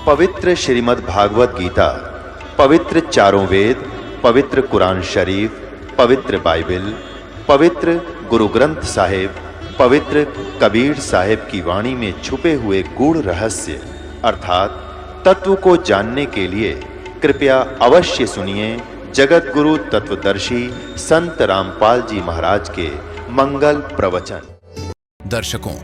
पवित्र श्रीमद् भागवत गीता, पवित्र चारों वेद, पवित्र कुरान शरीफ, पवित्र बाइबल, पवित्र गुरु ग्रंथ साहिब, पवित्र कबीर साहिब की वाणी में छुपे हुए गूढ़ रहस्य अर्थात तत्व को जानने के लिए कृपया अवश्य सुनिए जगत गुरु तत्वदर्शी संत रामपाल जी महाराज के मंगल प्रवचन। दर्शकों,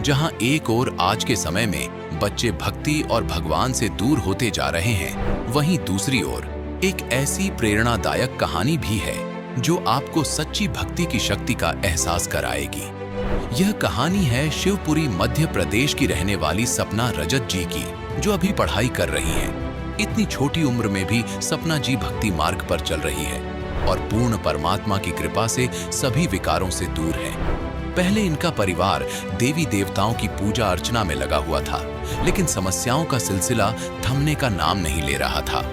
जहां एक ओर आज के समय में बच्चे भक्ति और भगवान से दूर होते जा रहे हैं, वहीं दूसरी ओर एक ऐसी प्रेरणादायक कहानी भी है जो आपको सच्ची भक्ति की शक्ति का एहसास कराएगी। यह कहानी है शिवपुरी मध्य प्रदेश की रहने वाली सपना रजत जी की, जो अभी पढ़ाई कर रही हैं। इतनी छोटी उम्र में भी सपना जी भक्ति मार्ग पर चल रही है और पूर्ण परमात्मा की कृपा से सभी विकारों से दूर है। पहले इनका परिवार देवी देवताओं की पूजा अर्चना में लगा हुआ था, लेकिन समस्याओं का सिलसिला थमने का नाम नहीं ले रहा था।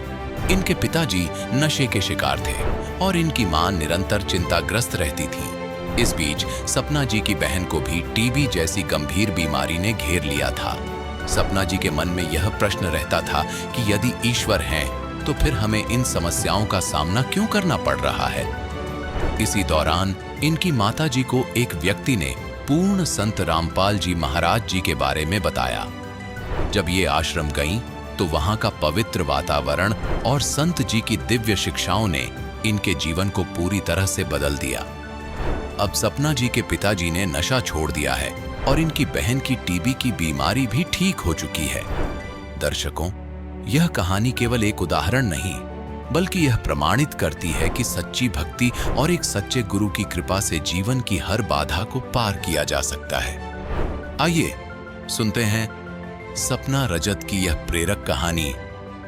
इनके पिताजी नशे के शिकार थे और इनकी मां निरंतर चिंताग्रस्त रहती थी। इस बीच सपना जी की बहन को भी टीबी जैसी गंभीर बीमारी ने घेर लिया था। सपना जी के मन में यह प्रश्न रहता था कि यदि ईश्वर हैं, तो फिर हमें इन समस्याओं का सामना क्यों करना पड़ रहा है। इसी दौरान इनकी माता जी को एक व्यक्ति ने पूर्ण संत रामपाल जी महाराज जी के बारे में बताया। जब ये आश्रम गईं, तो वहां का पवित्र वातावरण और संत जी की दिव्य शिक्षाओं ने इनके जीवन को पूरी तरह से बदल दिया। अब सपना जी के पिताजी ने नशा छोड़ दिया है और इनकी बहन की टीबी की बीमारी भी ठीक हो चुकी है। दर्शकों, यह कहानी केवल एक उदाहरण नहीं, बल्कि यह प्रमाणित करती है कि सच्ची भक्ति और एक सच्चे गुरु की कृपा से जीवन की हर बाधा को पार किया जा सकता है। आइए सुनते हैं सपना रजत की यह प्रेरक कहानी,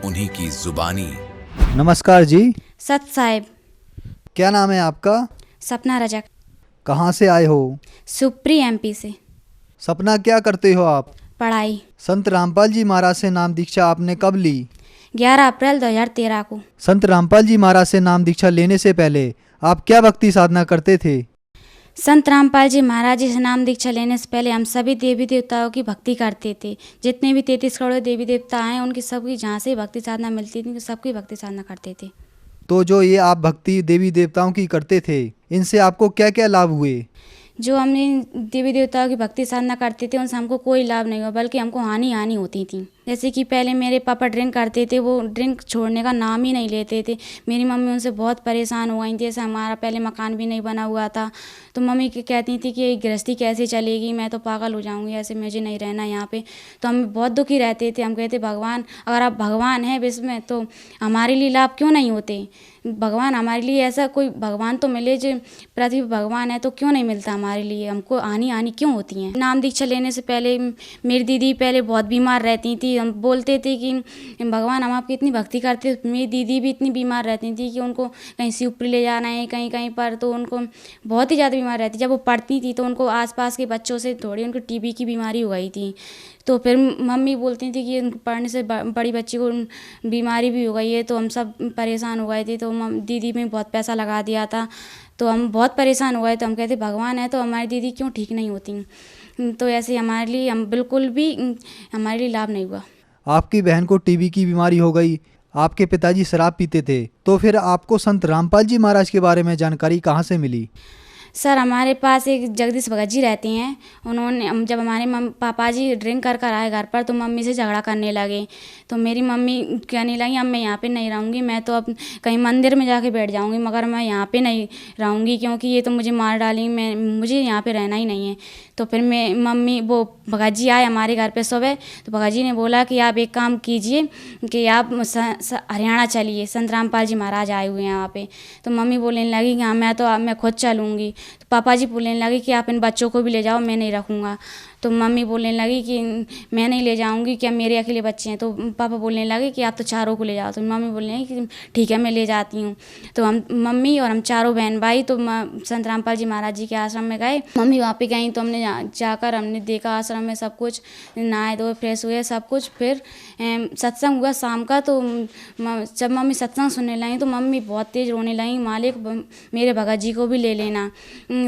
उन्हीं की जुबानी। नमस्कार जी। सत साहिब। क्या नाम है आपका? सपना रजक। कहाँ से आए हो? सुप्री एमपी से। सपना, क्या करते हो आप? पढ़ाई। संत रामपाल जी महाराज से नाम दीक्षा आपने कब ली? 11 अप्रैल 2013 को। संत रामपाल जी महाराज से नाम दीक्षा लेने से पहले आप क्या भक्ति साधना करते थे? संत रामपाल जी महाराज जी से नाम दीक्षा लेने से पहले हम सभी देवी देवताओं की भक्ति करते थे। जितने भी 33 करोड़ देवी देवता हैं, उनकी सबकी जहाँ से भक्ति साधना मिलती थी, सबकी भक्ति साधना करते थे। तो जो ये आप भक्ति देवी देवताओं की करते थे, इनसे आपको क्या क्या लाभ हुए? जो हमने देवी देवताओं की भक्ति साधना करते थे, उनसे हमको कोई लाभ नहीं हुआ, बल्कि हमको हानि होती थी। जैसे कि पहले मेरे पापा ड्रिंक करते थे, वो ड्रिंक छोड़ने का नाम ही नहीं लेते थे। मेरी मम्मी उनसे बहुत परेशान हो गई थी। जैसे हमारा पहले मकान भी नहीं बना हुआ था, तो मम्मी कहती थी कि गृहस्थी कैसे चलेगी, मैं तो पागल हो जाऊंगी, ऐसे मुझे नहीं रहना यहाँ पे। तो हम बहुत दुखी रहते थे। हम कहते, भगवान, अगर आप भगवान हैं विश्व में, तो हमारे लिए लाभ क्यों नहीं होते? भगवान हमारे लिए, ऐसा कोई भगवान तो मिले जो पृथ्वी भगवान है, तो क्यों नहीं मिलता हमारे लिए? हमको हानि क्यों होती है? नाम दीक्षा लेने से पहले मेरी दीदी पहले बहुत बीमार रहती थी। हम बोलते थे कि भगवान, हम आपकी इतनी भक्ति करते। मेरी दीदी भी इतनी बीमार रहती थी कि उनको कहीं शिवपुरी ले जाना है, कहीं कहीं पर, तो उनको बहुत ही ज़्यादा बीमार रहती। जब वो पढ़ती थी तो उनको आसपास के बच्चों से थोड़ी उनको टीबी की बीमारी हो गई थी। तो फिर मम्मी बोलती थी कि पढ़ने से बड़ी बच्ची को बीमारी भी हो गई है, तो हम सब परेशान हो गए थे। तो दीदी में बहुत पैसा लगा दिया था, तो हम बहुत परेशान हो गए। तो हम कहते, भगवान है तो हमारी दीदी क्यों ठीक नहीं होती? तो ऐसे हमारे लिए, हम बिल्कुल भी, हमारे लिए लाभ नहीं हुआ। आपकी बहन को टीबी की बीमारी हो गई, आपके पिताजी शराब पीते थे, तो फिर आपको संत रामपाल जी महाराज के बारे में जानकारी कहाँ से मिली? सर, हमारे पास एक जगदीश भगत जी रहते हैं। उन्होंने, जब हमारे पापा जी ड्रिंक कर आए घर पर, तो मम्मी से झगड़ा करने लगे। तो मेरी मम्मी कहने लगी, अब मैं यहाँ पे नहीं रहूँगी, मैं तो अब कहीं मंदिर में जाके बैठ जाऊँगी, मगर मैं यहाँ पे नहीं रहूँगी, क्योंकि ये तो मुझे मार डालेंगे, मुझे यहाँ पे रहना ही नहीं है। तो फिर वो भगत जी आए हमारे घर पे सुबह। तो भगत जी ने बोला कि आप एक काम कीजिए कि आप हरियाणा चलिए, संत रामपाल जी महाराज आए हुए हैं यहाँ पे। तो मम्मी बोलने लगी कि हाँ, मैं खुद चलूँगी। तो पापा जी बोलने लगे कि आप इन बच्चों को भी ले जाओ, मैं नहीं रखूँगा। तो मम्मी बोलने लगी कि मैं नहीं ले जाऊंगी, क्या मेरे अकेले बच्चे हैं। तो पापा बोलने लगे कि आप तो चारों को ले जाओ। तो मम्मी बोलने लगी कि ठीक है मैं ले जाती हूँ। तो हम मम्मी और हम चारों बहन भाई तो संत रामपाल जी महाराज जी के आश्रम में गए। मम्मी वहाँ पे गई तो हमने जाकर हमने देखा आश्रम में सब कुछ, नहाए धोए फ्रेश हुए सब कुछ। फिर सत्संग हुआ शाम का। तो जब मम्मी सत्संग सुनने लगी तो मम्मी बहुत तेज़ रोने लगी, मालिक मेरे भगत जी को भी ले लेना।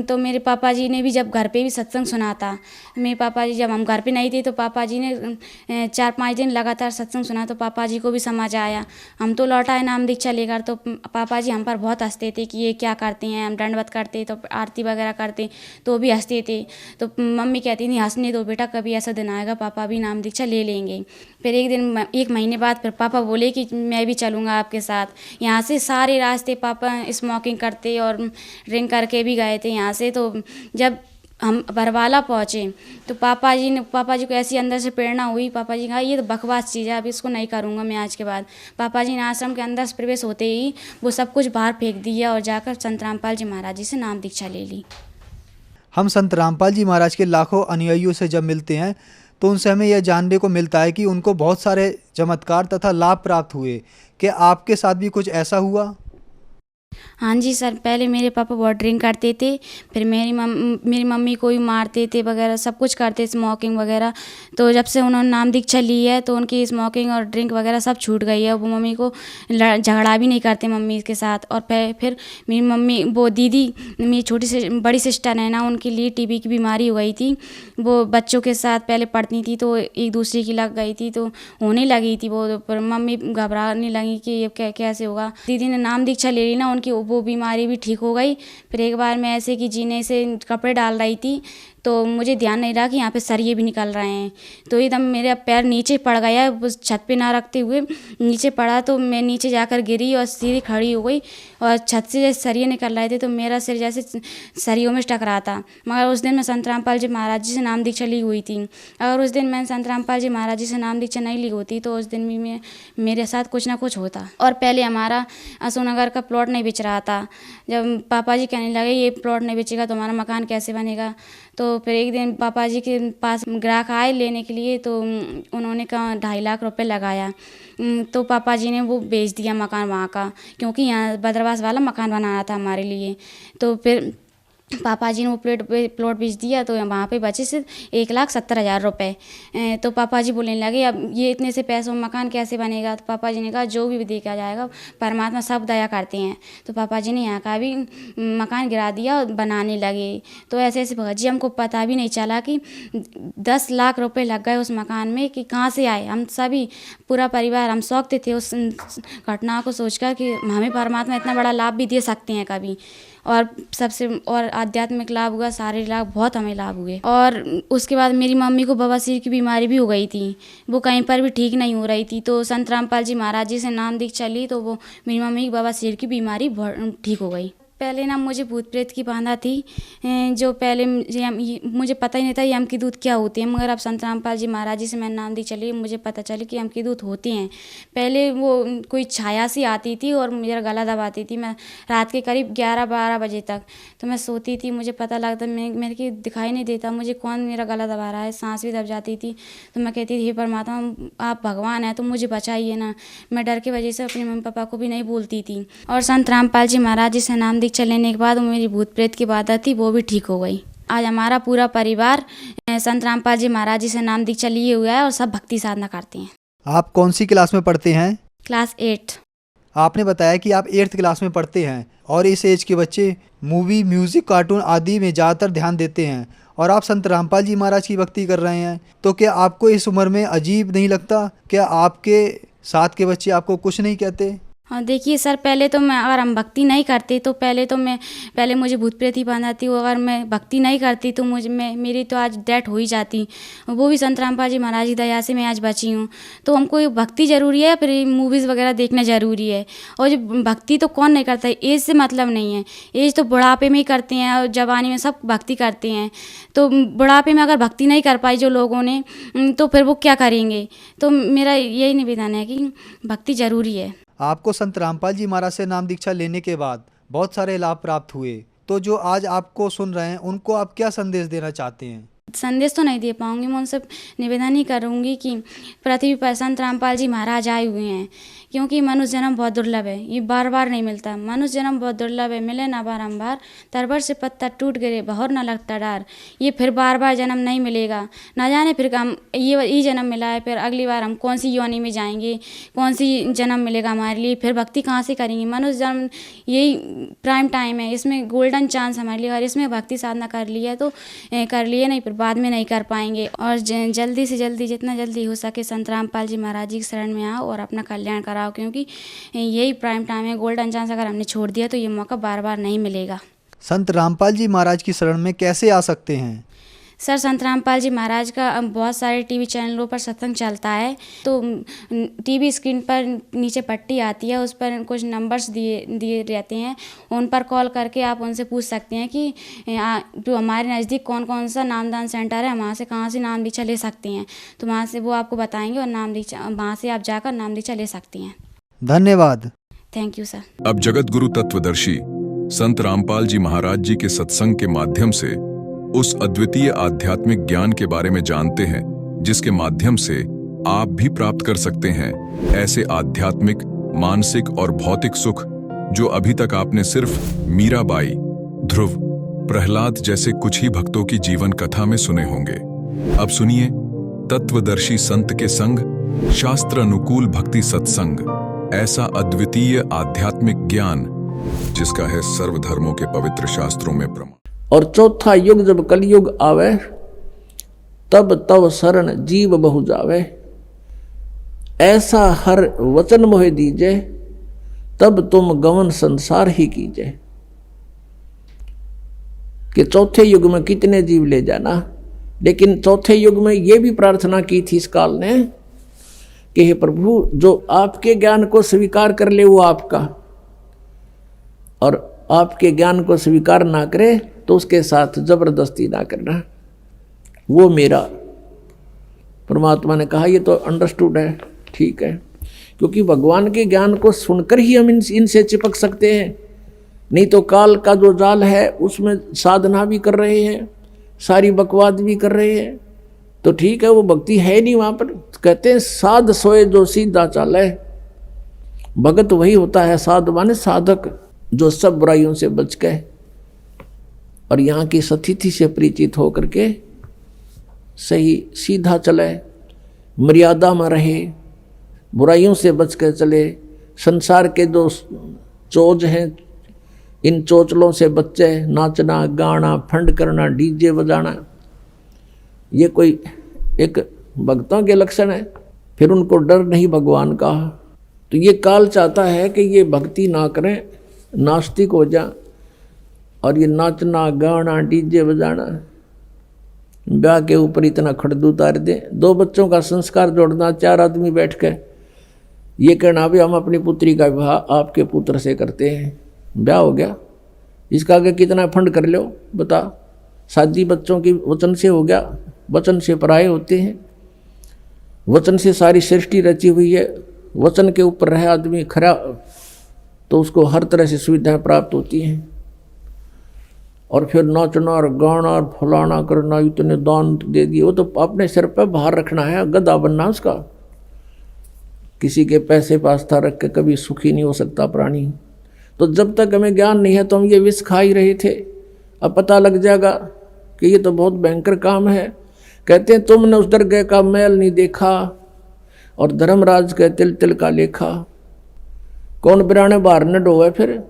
तो मेरे पापा जी ने भी जब घर पे भी सत्संग सुना था, मेरे पापा जी जब हम घर पे नहीं थे तो पापा जी ने 4-5 दिन लगातार सत्संग सुना तो पापा जी को भी समझ आया। हम तो लौट आए नाम दीक्षा लेकर, तो पापा जी हम पर बहुत हंसते थे कि ये क्या करते हैं। हम दंडवत करते तो आरती वगैरह करते तो भी हंसते थे। तो मम्मी कहती थी हंसने दो बेटा, कभी ऐसा दिन आएगा पापा भी नाम दीक्षा ले लेंगे। फिर एक दिन 1 महीने बाद फिर पापा बोले कि मैं भी चलूँगा आपके साथ। यहाँ से सारे रास्ते पापा स्मोकिंग करते और ड्रिंक करके भी गए थे यहाँ से। तो जब हम बरवाला पहुँचे तो पापा जी को ऐसी अंदर से प्रेरणा हुई। पापा जी कहा ये तो बकवास चीज़ है, अब इसको नहीं करूँगा मैं आज के बाद। पापा जी ने आश्रम के अंदर से प्रवेश होते ही वो सब कुछ बाहर फेंक दिया और जाकर संत रामपाल जी महाराज जी से नाम दीक्षा ले ली। हम संत रामपाल जी महाराज के लाखों अनुयायियों से जब मिलते हैं तो उनसे हमें यह जानने को मिलता है कि उनको बहुत सारे चमत्कार तथा लाभ प्राप्त हुए। क्या आपके साथ भी कुछ ऐसा हुआ? हाँ जी सर, पहले मेरे पापा बहुत ड्रिंक करते थे, फिर मेरी मम्मी को भी मारते थे वगैरह, सब कुछ करते, स्मोकिंग वगैरह। तो जब से उन्होंने नाम दीक्षा ली है तो उनकी स्मोकिंग और ड्रिंक वगैरह सब छूट गई है। वो मम्मी को झगड़ा भी नहीं करते मम्मी के साथ। और फिर मेरी मम्मी, वो दीदी, मेरी बड़ी सिस्टर है ना, उनके लिए टीबी की बीमारी हो गई थी। वो बच्चों के साथ पहले पढ़ती थी तो एक दूसरे की लग गई थी, तो होने लगी थी वो। पर मम्मी घबराने लगी कि ये कैसे होगा। दीदी ने नाम दीक्षा ले ली ना, उनकी वो बीमारी भी ठीक हो गई। फिर एक बार मैं ऐसे कि जीने से कपड़े डाल रही थी तो मुझे ध्यान नहीं रहा कि यहाँ पे सरिये भी निकल रहे हैं, तो एकदम मेरा पैर नीचे पड़ गया, उस छत पे ना रखते हुए नीचे पड़ा। तो मैं नीचे जाकर गिरी और सीधी खड़ी हो गई और छत से जैसे सरिये निकल रहे थे तो मेरा सिर जैसे सरियों में टकरा था। मगर उस दिन मैं संत रामपाल जी महाराज जी से नाम दीक्षा ली हुई थी। अगर उस दिन मैंने संत रामपाल जी महाराज जी से नाम दीक्षा नहीं ली होती तो उस दिन भी मेरे साथ कुछ ना कुछ होता। और पहले हमारा अशोकनगर का प्लॉट नहीं बिच रहा था। जब पापा जी कहने लगे ये प्लॉट नहीं बिचेगा तो हमारा मकान कैसे बनेगा, तो फिर एक दिन पापा जी के पास ग्राहक आए लेने के लिए, तो उन्होंने कहा 2.5 लाख रुपए लगाया। तो पापा जी ने वो बेच दिया मकान वहाँ का, क्योंकि यहाँ बदरवास वाला मकान बनाना था हमारे लिए। तो फिर पापा जी ने वो प्लॉट बेच दिया तो वहाँ पे बचे सिर्फ 1,70,000 रुपये। तो पापा जी बोलने लगे अब ये इतने से पैसों में मकान कैसे बनेगा। तो पापा जी ने कहा जो भी देखा जाएगा परमात्मा सब दया करते हैं। तो पापा जी ने यहाँ का भी मकान गिरा दिया और बनाने लगे। तो ऐसे ऐसे भगत जी हमको पता भी नहीं चला कि 10 लाख रुपए लग गए उस मकान में, कि कहाँ से आए। हम सभी पूरा परिवार हम शौकते थे उस घटना को सोचकर कि हमें परमात्मा इतना बड़ा लाभ भी दे सकते हैं कभी। और सबसे और आध्यात्मिक लाभ हुआ, शारीरिक लाभ बहुत हमें लाभ हुए। और उसके बाद मेरी मम्मी को बवासीर की बीमारी भी हो गई थी, वो कहीं पर भी ठीक नहीं हो रही थी। तो संत रामपाल जी महाराज जी से नाम दीक्षा ली तो वो मेरी मम्मी की बवासीर की बीमारी ठीक हो गई। पहले ना मुझे भूत प्रेत की बाधा थी, जो पहले मुझे पता ही नहीं था ये यम की दूत क्या होते हैं। मगर अब संत रामपाल जी महाराज जी से मैंने नाम दी चली, मुझे पता चली कि यम की दूत होते हैं। पहले वो कोई छाया सी आती थी और मेरा गला दबाती थी। मैं रात के करीब 11-12 बजे तक तो मैं सोती थी, मुझे पता लगता मेरे की दिखाई नहीं देता मुझे कौन मेरा गला दबा रहा है, सांस भी दब जाती थी। तो मैं कहती थी हे परमात्मा आप भगवान हैं तो मुझे बचाइए ना। मैं डर की वजह से अपने मम्मी पापा को भी नहीं बोलती थी। और संत रामपाल जी महाराज जी से नाम दीक्षा लेने के बाद मेरी भूत प्रेत की बाधा थी वो भी ठीक हो गई। आज हमारा पूरा परिवार संत रामपाल जी महाराज जी से नाम दीक्षा लिए हुआ है और सब भक्ति साधना करते हैं। आप कौन सी क्लास में पढ़ते हैं? क्लास 8। आपने बताया कि आप 8th क्लास में पढ़ते हैं और इस एज के बच्चे मूवी, म्यूजिक, कार्टून आदि में ज़्यादातर ध्यान देते हैं और आप संत रामपाल जी महाराज की भक्ति कर रहे हैं, तो क्या आपको इस उम्र में अजीब नहीं लगता? क्या आपके साथ के बच्चे आपको कुछ नहीं कहते? हाँ देखिए सर, पहले तो मैं अगर हम भक्ति नहीं करते तो पहले मुझे भूत प्रेत ही बांध आती। अगर मैं भक्ति नहीं करती तो मेरी तो आज डेथ हो ही जाती। वो भी संत रामपाल जी महाराज की दया से मैं आज बची हूँ। तो हमको भक्ति ज़रूरी है, फिर मूवीज़ वगैरह देखना ज़रूरी है। और जो भक्ति तो कौन नहीं करता है, एज से मतलब नहीं है। एज तो बुढ़ापे में ही करते हैं और जवानी में सब भक्ति करते हैं। तो बुढ़ापे में अगर भक्ति नहीं कर पाई जो लोगों ने तो फिर वो क्या करेंगे। तो मेरा यही निवेदन है कि भक्ति ज़रूरी है। आपको संत रामपाल जी महाराज से नाम दीक्षा लेने के बाद बहुत सारे लाभ प्राप्त हुए, तो जो आज आपको सुन रहे हैं उनको आप क्या संदेश देना चाहते हैं? संदेश तो नहीं दे पाऊंगी, मैं उनसे निवेदन ही करूंगी कि पृथ्वी पर संत रामपाल जी महाराज आए हुए हैं क्योंकि मनुष्य जन्म बहुत दुर्लभ है, ये बार बार नहीं मिलता। मनुष्य जन्म बहुत दुर्लभ है, मिले ना बारंबार, तरबर से पत्ता टूट गिरे बहुर ना लगता डार। ये फिर बार बार जन्म नहीं मिलेगा, ना जाने फिर हम ये जन्म मिला है, फिर अगली बार हम कौन सी योनि में जाएंगे, कौन सी जन्म मिलेगा हमारे लिए, फिर भक्ति कहाँ से करेंगे। मनुष्य जन्म यही प्राइम टाइम है, इसमें गोल्डन चांस हमारे लिए, और इसमें भक्ति साधना कर लिया तो कर लिए, नहीं फिर बाद में नहीं कर पाएंगे। और जल्दी से जल्दी, जितना जल्दी हो सके संत रामपाल जी महाराज जी की शरण में आओ और अपना कल्याण कराओ, क्योंकि यही प्राइम टाइम है, गोल्डन चांस। अगर हमने छोड़ दिया तो ये मौका बार बार नहीं मिलेगा। संत रामपाल जी महाराज की शरण में कैसे आ सकते हैं? सर, संत रामपाल जी महाराज का बहुत सारे टीवी चैनलों पर सत्संग चलता है, तो टीवी स्क्रीन पर नीचे पट्टी आती है, उस पर कुछ नंबर्स दिए रहते हैं, उन पर कॉल करके आप उनसे पूछ सकते हैं कि जो हमारे नज़दीक कौन कौन सा नामदान सेंटर है, वहाँ से कहाँ से नाम दीक्षा ले सकते हैं, तो वहाँ से वो आपको बताएंगे और नाम दीक्षा वहाँ से आप जाकर नाम दीक्षा ले सकते हैं। धन्यवाद। Thank you sir. अब जगत गुरु तत्वदर्शी संत रामपाल जी महाराज जी के सत्संग के माध्यम से उस अद्वितीय आध्यात्मिक ज्ञान के बारे में जानते हैं, जिसके माध्यम से आप भी प्राप्त कर सकते हैं ऐसे आध्यात्मिक, मानसिक और भौतिक सुख जो अभी तक आपने सिर्फ मीराबाई, ध्रुव, प्रहलाद जैसे कुछ ही भक्तों की जीवन कथा में सुने होंगे। अब सुनिए तत्वदर्शी संत के संग शास्त्र अनुकूल भक्ति सत्संग, ऐसा अद्वितीय आध्यात्मिक ज्ञान जिसका है सर्वधर्मों के पवित्र शास्त्रों में प्रमाण। और चौथा युग जब कलयुग आवे, तब तव शरण जीव बहु जावे। ऐसा हर वचन मोहे दीजे, तब तुम गमन संसार ही कीजे। कि चौथे युग में कितने जीव ले जाना, लेकिन चौथे युग में ये भी प्रार्थना की थी इस काल ने कि हे प्रभु, जो आपके ज्ञान को स्वीकार कर ले वो आपका, और आपके ज्ञान को स्वीकार ना करे तो उसके साथ जबरदस्ती ना करना, वो मेरा। परमात्मा ने कहा ये तो अंडरस्टूड है, ठीक है, क्योंकि भगवान के ज्ञान को सुनकर ही हम इनसे चिपक सकते हैं, नहीं तो काल का जो जाल है उसमें साधना भी कर रहे हैं, सारी बकवाद भी कर रहे हैं, तो ठीक है वो भक्ति है नहीं वहाँ पर। कहते हैं साध सोए जो सीधा चाले, भगत वही होता है, साध माने साधक, जो सब बुराइयों से बच गए और यहाँ की सतिथि से परिचित होकर के सही सीधा चले, मर्यादा में रहे, बुराइयों से बच कर चले। संसार के जो चोज हैं, इन चोचलों से बच्चे, नाचना गाना, फंड करना, डीजे बजाना, ये कोई एक भक्तों के लक्षण है। फिर उनको डर नहीं भगवान का, तो ये काल चाहता है कि ये भक्ति ना करें, नास्तिक हो जा, और ये नाचना गाना डीजे बजाना, ब्याह के ऊपर इतना खड़दू उतार दे। 2 बच्चों का संस्कार जोड़ना, 4 आदमी बैठ के ये कहना भी हम अपनी पुत्री का विवाह आपके पुत्र से करते हैं, ब्याह हो गया, इसका आगे कितना फंड कर लो बता। शादी बच्चों की वचन से हो गया, वचन से पराये होते हैं, वचन से सारी सृष्टि रची हुई है, वचन के ऊपर रहे आदमी खरा तो उसको हर तरह से सुविधाएं प्राप्त होती हैं। और फिर नाचना और गाना और फलाना करना, इतने दान दे दिए, वो तो अपने सिर पर बाहर रखना है, गधा बनना उसका। किसी के पैसे पास्ता रख के कभी सुखी नहीं हो सकता प्राणी। तो जब तक हमें ज्ञान नहीं है तो हम ये विष खा ही रहे थे, अब पता लग जाएगा कि ये तो बहुत भयंकर काम है। कहते हैं तुमने उस दरगाह का मैल नहीं देखा और धर्मराज के तिल तिल का लेखा, कौन बिराने बाहर न डोवे। फिर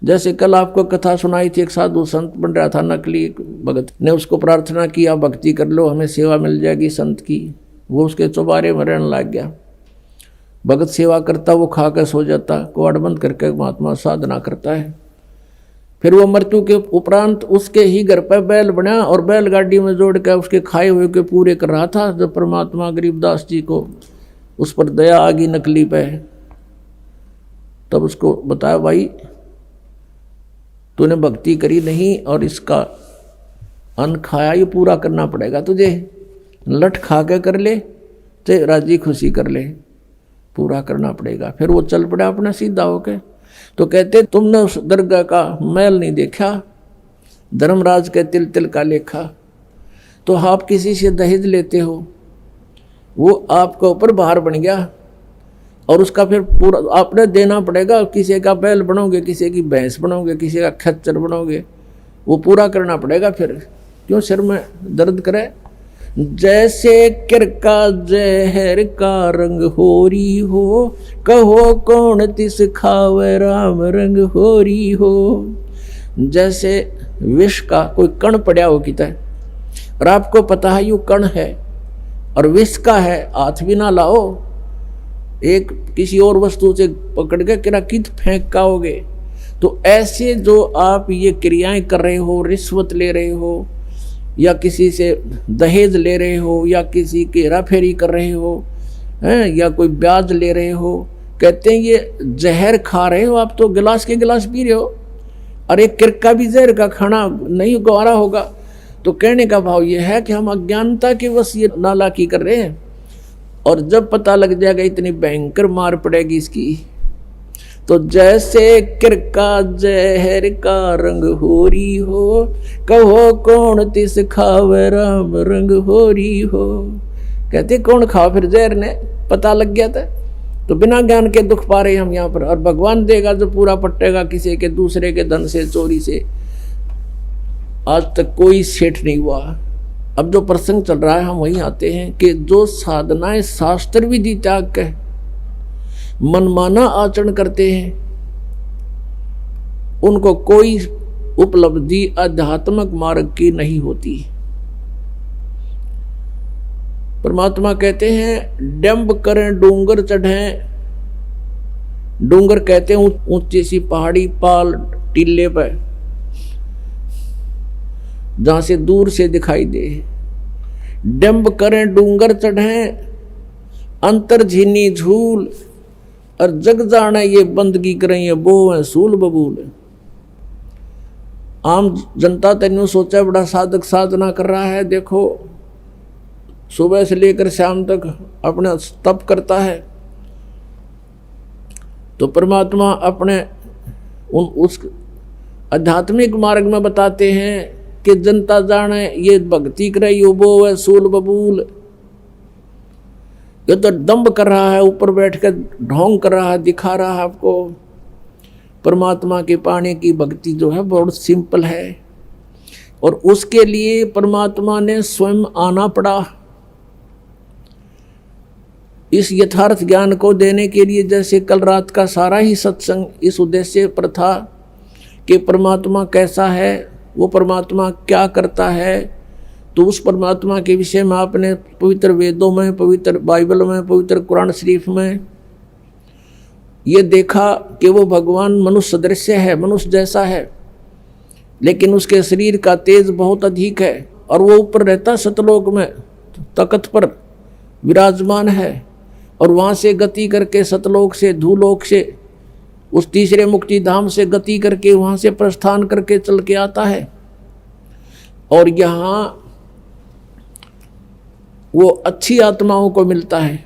जैसे कल आपको कथा सुनाई थी, एक साधु संत बन रहा था, नकली भगत ने उसको प्रार्थना किया भक्ति कर लो हमें सेवा मिल जाएगी संत की, वो उसके चौबारे में रहने लग गया। भगत सेवा करता, वो खा कर सो जाता, कुआड़ बंद करके महात्मा साधना करता है। फिर वो मृत्यु के उपरांत उसके ही घर पर बैल बना और बैलगाड़ी में जोड़ कर उसके खाए हुए के पूरे कर रहा था। जब परमात्मा गरीबदास जी को उस पर दया आ गई नकली पे, तब उसको बताया भाई तूने भक्ति करी नहीं और इसका अन्न खाया, ये पूरा करना पड़ेगा तुझे, लठ खा के कर ले तो राजी खुशी कर ले, पूरा करना पड़ेगा। फिर वो चल पड़ा अपना सीधा होके। तो कहते तुमने उस दरगाह का मैल नहीं देखा, धर्मराज के तिल तिल का लेखा। तो आप किसी से दहेज लेते हो, वो आपका ऊपर भार बन गया, और उसका फिर पूरा आपने देना पड़ेगा। किसी का बैल बनोगे, किसी की भैंस बनोगे, किसी का खच्चर बनोगे, वो पूरा करना पड़ेगा। फिर क्यों सिर में दर्द करे। जैसे किरका जहर का रंग होरी हो, कहो कौन तिस खावे राम रंग होरी हो। जैसे विष का कोई कण पड़ा हो किता है और आपको पता है यू कण है और विष का है, हाथ भी ना लाओ, एक किसी और वस्तु से पकड़ के किरा कित फेंक काओगे। तो ऐसे जो आप ये क्रियाएं कर रहे हो, रिश्वत ले रहे हो या किसी से दहेज ले रहे हो या किसी की हेराफेरी कर रहे हो हैं या कोई ब्याज ले रहे हो, कहते हैं ये जहर खा रहे हो आप। तो गिलास के गिलास पी रहे हो और एक किरका भी जहर का खाना नहीं गवारा होगा। तो कहने का भाव ये है कि हम अज्ञानता के वश ये नालायकी कर रहे हैं और जब पता लग जाएगा इतनी भयंकर मार पड़ेगी इसकी। तो जैसे किरका जहर का रंग होरी हो, कहो कौन तिस खावे राम रंग होरी हो। कहते कौन खाओ फिर जहर ने, पता लग गया था। तो बिना ज्ञान के दुख पा रहे हम यहाँ पर, और भगवान देगा जो पूरा पट्टेगा किसी के दूसरे के धन से चोरी से। आज तक कोई सेठ नहीं हुआ। अब जो प्रसंग चल रहा है हम वहीं आते हैं कि जो साधनाएं शास्त्र विधि त्याग के मनमाना आचरण करते हैं उनको कोई उपलब्धि आध्यात्मिक मार्ग की नहीं होती। परमात्मा कहते हैं डंब करें डूंगर चढ़ें। डूंगर कहते हैं ऊंची सी पहाड़ी पाल टीले पर जहां से दूर से दिखाई दे। डंब करें डूंगर चढ़ें, अंतर झीनी झूल, और जग जाने ये बंदगी करें ये बो है सूल बबूल। आम जनता तेनू सोचा बड़ा साधक साधना कर रहा है, देखो सुबह से लेकर शाम तक अपना तप करता है। तो परमात्मा अपने उस आध्यात्मिक मार्ग में बताते हैं कि जनता जाने ये भक्ति करे यो बो है सूल बबूल। ये तो दम्भ कर रहा है, ऊपर बैठ कर ढोंग कर रहा है, दिखा रहा है आपको। परमात्मा के पाने की भक्ति जो है बहुत सिंपल है और उसके लिए परमात्मा ने स्वयं आना पड़ा इस यथार्थ ज्ञान को देने के लिए। जैसे कल रात का सारा ही सत्संग इस उद्देश्य पर था कि परमात्मा कैसा है, वो परमात्मा क्या करता है। तो उस परमात्मा के विषय में आपने पवित्र वेदों में, पवित्र बाइबल में, पवित्र कुरान शरीफ में ये देखा कि वो भगवान मनुष्य सदृश्य है, मनुष्य जैसा है, लेकिन उसके शरीर का तेज बहुत अधिक है और वो ऊपर रहता सतलोक में, तख्त पर विराजमान है और वहाँ से गति करके सतलोक से धूलोक से उस तीसरे मुक्ति धाम से गति करके वहाँ से प्रस्थान करके चल के आता है। और यहाँ वो अच्छी आत्माओं को मिलता है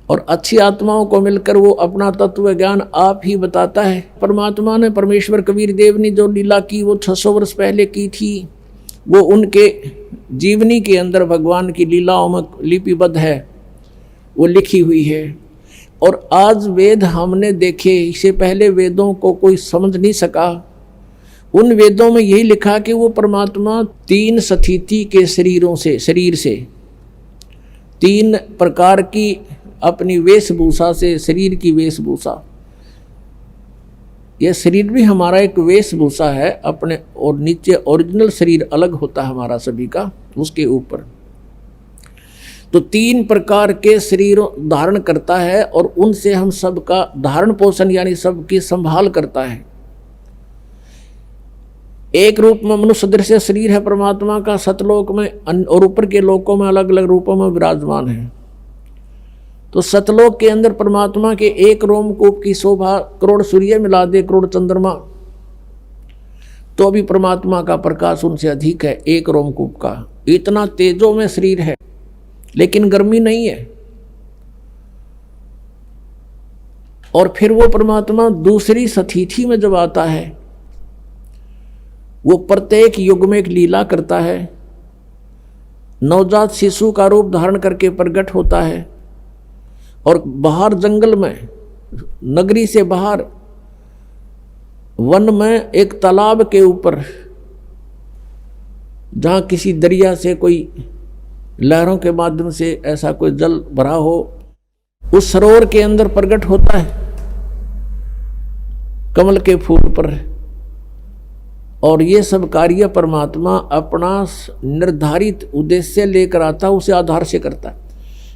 और अच्छी आत्माओं को मिलकर वो अपना तत्व ज्ञान आप ही बताता है। परमात्मा ने, परमेश्वर कबीर देव ने जो लीला की वो 600 वर्ष पहले की थी, वो उनके जीवनी के अंदर भगवान की लीलाओं में लिपिबद्ध है, वो लिखी हुई है। और आज वेद हमने देखे, इससे पहले वेदों को कोई समझ नहीं सका। उन वेदों में यही लिखा कि वो परमात्मा 3 स्थिति के शरीर से 3 प्रकार की अपनी वेशभूषा से, शरीर की वेशभूषा, यह शरीर भी हमारा एक वेशभूषा है अपने, और नीचे ओरिजिनल शरीर अलग होता है हमारा सभी का, उसके ऊपर। तो 3 प्रकार के शरीर धारण करता है और उनसे हम सबका धारण पोषण यानी सबकी संभाल करता है। एक रूप में मनुष्य सदृश शरीर है परमात्मा का, सतलोक में और ऊपर के लोकों में अलग अलग रूपों में विराजमान है। तो सतलोक के अंदर परमात्मा के एक रोमकूप की शोभा करोड़ सूर्य मिला दे, करोड़ चंद्रमा, तो भी परमात्मा का प्रकाश उनसे अधिक है एक रोमकूप का। इतना तेजों में शरीर है लेकिन गर्मी नहीं है। और फिर वो परमात्मा दूसरी स्थिति में जब आता है, वो प्रत्येक युग में एक लीला करता है, नवजात शिशु का रूप धारण करके प्रकट होता है और बाहर जंगल में, नगरी से बाहर वन में एक तालाब के ऊपर, जहाँ किसी दरिया से कोई लहरों के माध्यम से ऐसा कोई जल भरा हो, उस सरोवर के अंदर प्रकट होता है कमल के फूल पर। और ये सब कार्य परमात्मा अपना निर्धारित उद्देश्य लेकर आता, उसे आधार से करता है।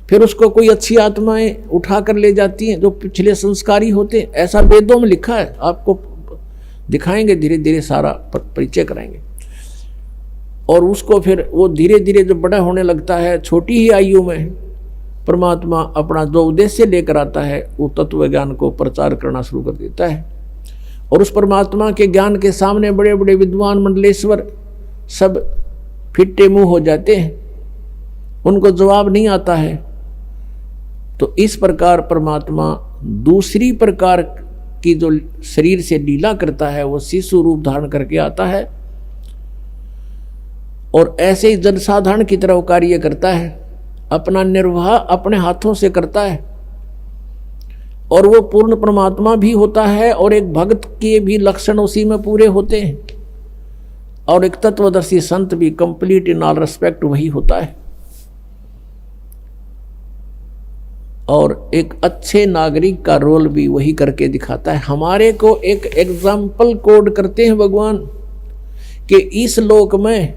फिर उसको कोई अच्छी आत्माएं उठा कर ले जाती हैं जो पिछले संस्कारी होते हैं, ऐसा वेदों में लिखा है। आपको दिखाएंगे, धीरे धीरे सारा परिचय कराएंगे। और उसको फिर वो धीरे धीरे जो बड़ा होने लगता है, छोटी ही आयु में परमात्मा अपना जो उद्देश्य लेकर आता है वो तत्व ज्ञान को प्रचार करना शुरू कर देता है। और उस परमात्मा के ज्ञान के सामने बड़े बड़े विद्वान मंडलेश्वर सब फिट्टे मुंह हो जाते हैं, उनको जवाब नहीं आता है। तो इस प्रकार परमात्मा दूसरी प्रकार की जो शरीर से लीला करता है वो शिशु रूप धारण करके आता है और ऐसे ही जनसाधारण की तरह कार्य करता है, अपना निर्वाह अपने हाथों से करता है। और वो पूर्ण परमात्मा भी होता है और एक भक्त के भी लक्षण उसी में पूरे होते हैं, और एक तत्वदर्शी संत भी कंप्लीट इन ऑल रेस्पेक्ट वही होता है। और एक अच्छे नागरिक का रोल भी वही करके दिखाता है। हमारे को एक एग्जाम्पल कोड करते हैं भगवान कि इस लोक में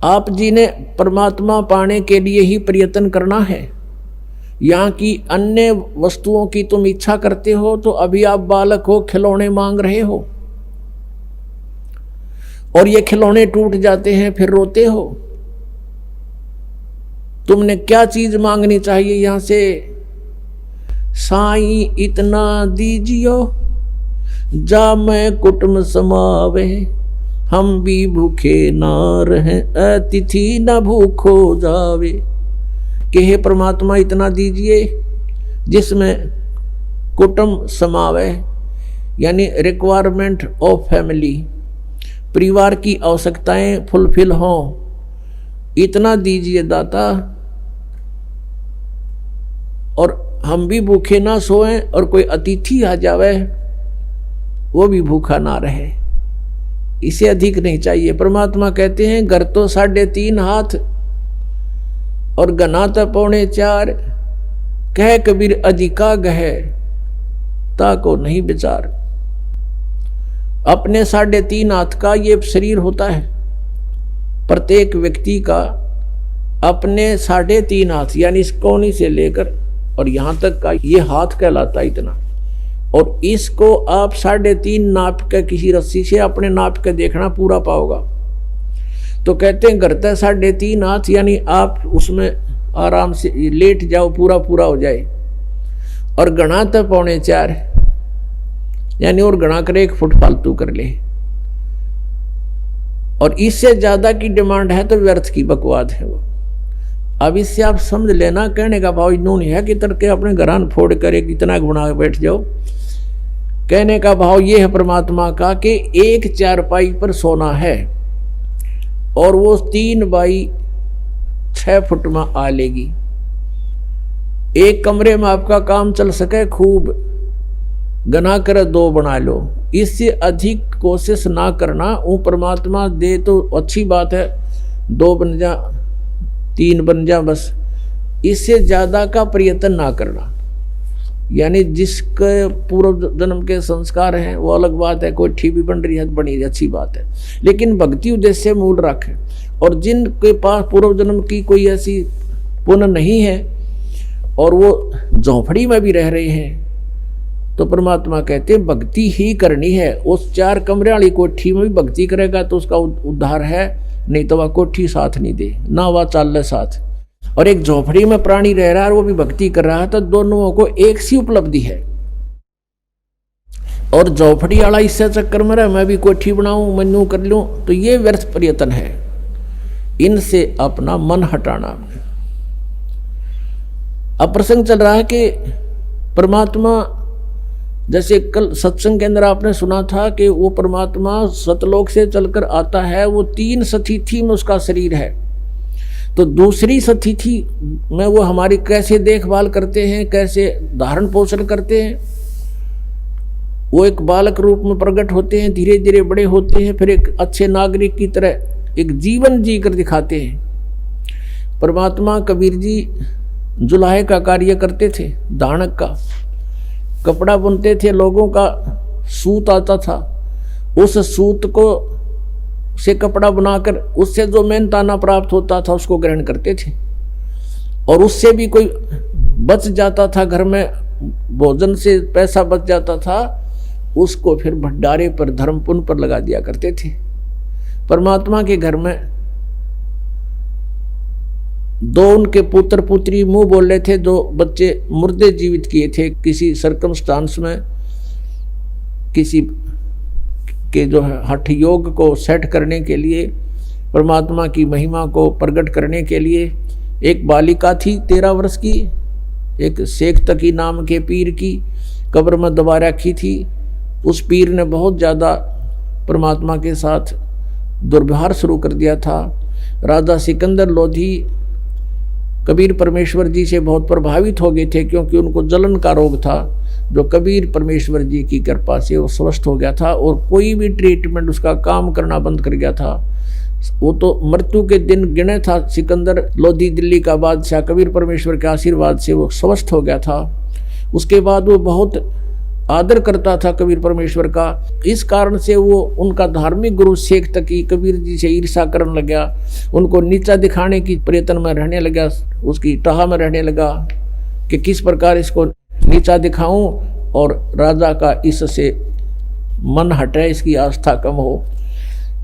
आप जी ने परमात्मा पाने के लिए ही प्रयत्न करना है। यहाँ की अन्य वस्तुओं की तुम इच्छा करते हो तो अभी आप बालक हो, खिलौने मांग रहे हो और ये खिलौने टूट जाते हैं, फिर रोते हो। तुमने क्या चीज मांगनी चाहिए यहाँ से? साईं इतना दीजियो जा मैं कुटुंब समावे, हम भी भूखे ना रहें अतिथि न भूखो जावे। कि हे परमात्मा इतना दीजिए जिसमें कुटुंब समावे, यानी रिक्वायरमेंट ऑफ फैमिली, परिवार की आवश्यकताएं फुलफिल हों, इतना दीजिए दाता। और हम भी भूखे ना सोएं और कोई अतिथि आ जावे वो भी भूखा ना रहे, इसे अधिक नहीं चाहिए। परमात्मा कहते हैं घर तो 3.5 हाथ और गना तो 4.25, कह कबीर अधिका गह ताको नहीं विचार। अपने 3.5 हाथ का ये शरीर होता है, प्रत्येक व्यक्ति का अपने 3.5 हाथ, यानी इस कोनी से लेकर और यहाँ तक का ये हाथ कहलाता है इतना। और इसको आप 3.5 नाप के किसी रस्सी से अपने नाप के देखना, पूरा पाओगा। तो कहते हैं घर तक 3.5 हाथ, यानी आप उसमें आराम से लेट जाओ, पूरा पूरा हो जाए। और गणा तक 4.25, यानी और गणा कर 1 फुट फालतू कर ले। और इससे ज्यादा की डिमांड है तो व्यर्थ की बकवाद है वो। अब इससे आप समझ लेना, कहने का भाव इन्होंने है कि तरके अपने घरान फोड़ कर एक इतना गुना बैठ जाओ। कहने का भाव ये है परमात्मा का कि 1 चारपाई पर सोना है और वो 3 बाई 6 फुट में आ लेगी। एक कमरे में आपका काम चल सके, खूब गना कर 2 बना लो, इससे अधिक कोशिश ना करना। वो परमात्मा दे तो अच्छी बात है, 2 बन जा, 3 बन जा, बस इससे ज्यादा का प्रयत्न ना करना। यानी जिसके पूर्व जन्म के संस्कार हैं वो अलग बात है, कोई ठीक भी बन रही है बनी रही, अच्छी बात है, लेकिन भक्ति उद्देश्य मूल रखें। और जिनके पास पूर्व जन्म की कोई ऐसी पुण्य नहीं है और वो झोंपड़ी में भी रह रहे हैं, तो परमात्मा कहते हैं भक्ति ही करनी है। उस 4 कमरे वाली कोठी में भी भक्ति करेगा तो उसका उद्धार है, नहीं तो वह कोठी साथ नहीं दे, ना वह चाल साथ। और एक झोपड़ी में प्राणी रह रहा है और वो भी भक्ति कर रहा है, तो दोनों को एक सी उपलब्धि है। और झोपड़ी वाला इससे चक्कर में रहा मैं भी कोठी बनाऊं, मनु कर लूं, तो ये व्यर्थ प्रयत्न है। इनसे अपना मन हटाना। अब प्रसंग चल रहा है कि परमात्मा, जैसे कल सत्संग के अंदर आपने सुना था कि वो परमात्मा सतलोक से चलकर आता है, वो 3 सतिथि में उसका शरीर है। तो दूसरी सतिथि में वो हमारी कैसे देखभाल करते हैं, कैसे धारण पोषण करते हैं। वो एक बालक रूप में प्रकट होते हैं, धीरे धीरे बड़े होते हैं, फिर एक अच्छे नागरिक की तरह एक जीवन जी कर दिखाते हैं। परमात्मा कबीर जी जुलाहे का कार्य करते थे, दानक का कपड़ा बुनते थे, लोगों का सूत आता था, उस सूत को से कपड़ा बनाकर उससे जो मेहनताना प्राप्त होता था उसको ग्रहण करते थे। और उससे भी कोई बच जाता था, घर में भोजन से पैसा बच जाता था, उसको फिर भंडारे पर धर्म पुण्य पर लगा दिया करते थे। परमात्मा के घर में दो उनके पुत्र पुत्री मुंह बोल रहे थे, जो बच्चे मुर्दे जीवित किए थे किसी सर्कमस्टांस में, किसी के जो है हठ योग को सेट करने के लिए, परमात्मा की महिमा को प्रकट करने के लिए। एक बालिका थी 13 वर्ष की, एक शेख तकी नाम के पीर की कब्र में दबा रखी थी। उस पीर ने बहुत ज़्यादा परमात्मा के साथ दुर्व्यवहार शुरू कर दिया था। राजा सिकंदर लोधी कबीर परमेश्वर जी से बहुत प्रभावित हो गए थे, क्योंकि उनको जलन का रोग था, जो कबीर परमेश्वर जी की कृपा से वो स्वस्थ हो गया था और कोई भी ट्रीटमेंट उसका काम करना बंद कर गया था। वो तो मृत्यु के दिन गिने था। सिकंदर लोधी दिल्ली का बादशाह कबीर परमेश्वर के आशीर्वाद से वो स्वस्थ हो गया था। उसके बाद वो बहुत आदर करता था कबीर परमेश्वर का। इस कारण से वो उनका धार्मिक गुरु शेख तकी कबीर जी से ईर्ष्या करने लगा, उनको नीचा दिखाने की प्रयत्न में रहने लगा, उसकी टाह में रहने लगा कि किस प्रकार इसको नीचा दिखाऊं और राजा का इससे मन हटे, इसकी आस्था कम हो।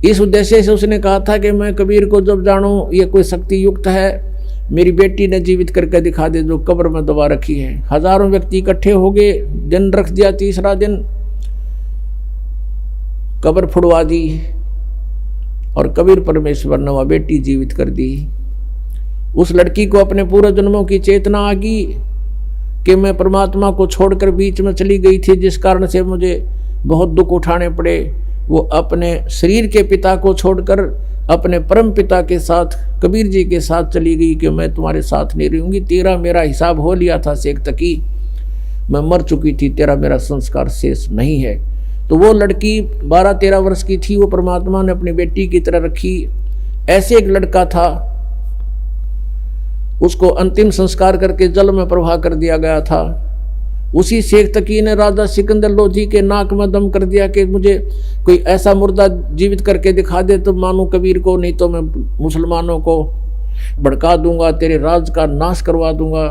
इस उद्देश्य से उसने कहा था कि मैं कबीर को जब जानूं ये कोई शक्ति युक्त है, मेरी बेटी ने जीवित करके दिखा दे जो कब्र में दबा रखी है। हजारों व्यक्ति इकट्ठे हो गए, दिन रख दिया, तीसरा दिन कब्र फुड़वा दी और कबीर परमेश्वर ने वह बेटी जीवित कर दी। उस लड़की को अपने पूर्व जन्मों की चेतना आ गई कि मैं परमात्मा को छोड़कर बीच में चली गई थी, जिस कारण से मुझे बहुत दुख उठाने पड़े। वो अपने शरीर के पिता को छोड़कर अपने परम पिता के साथ कबीर जी के साथ चली गई कि मैं तुम्हारे साथ नहीं रहूंगी, तेरा मेरा हिसाब हो लिया था शेख तकी, मैं मर चुकी थी, तेरा मेरा संस्कार शेष नहीं है। तो वो लड़की 12-13 वर्ष की थी, वो परमात्मा ने अपनी बेटी की तरह रखी। ऐसे एक लड़का था, उसको अंतिम संस्कार करके जल में प्रवाह कर दिया गया था। उसी शेख तकी ने राजा सिकंदर लोधी के नाक में दम कर दिया कि मुझे कोई ऐसा मुर्दा जीवित करके दिखा दे तो मानू कबीर को, नहीं तो मैं मुसलमानों को भड़का दूंगा, तेरे राज का नाश करवा दूंगा।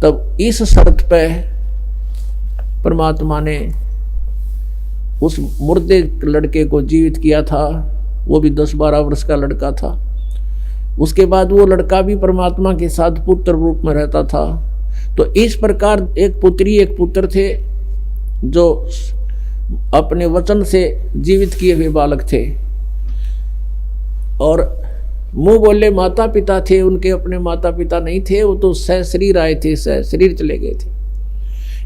तब इस शर्त पे परमात्मा ने उस मुर्दे लड़के को जीवित किया था। वो भी 10-12 वर्ष का लड़का था। उसके बाद वो लड़का भी परमात्मा के साथ पुत्र रूप में रहता था। तो इस प्रकार एक पुत्री एक पुत्र थे जो अपने वचन से जीवित किए हुए बालक थे, और मुंह बोले माता पिता थे, उनके अपने माता पिता नहीं थे, वो तो सह शरीर आए थे, सह शरीर चले गए थे।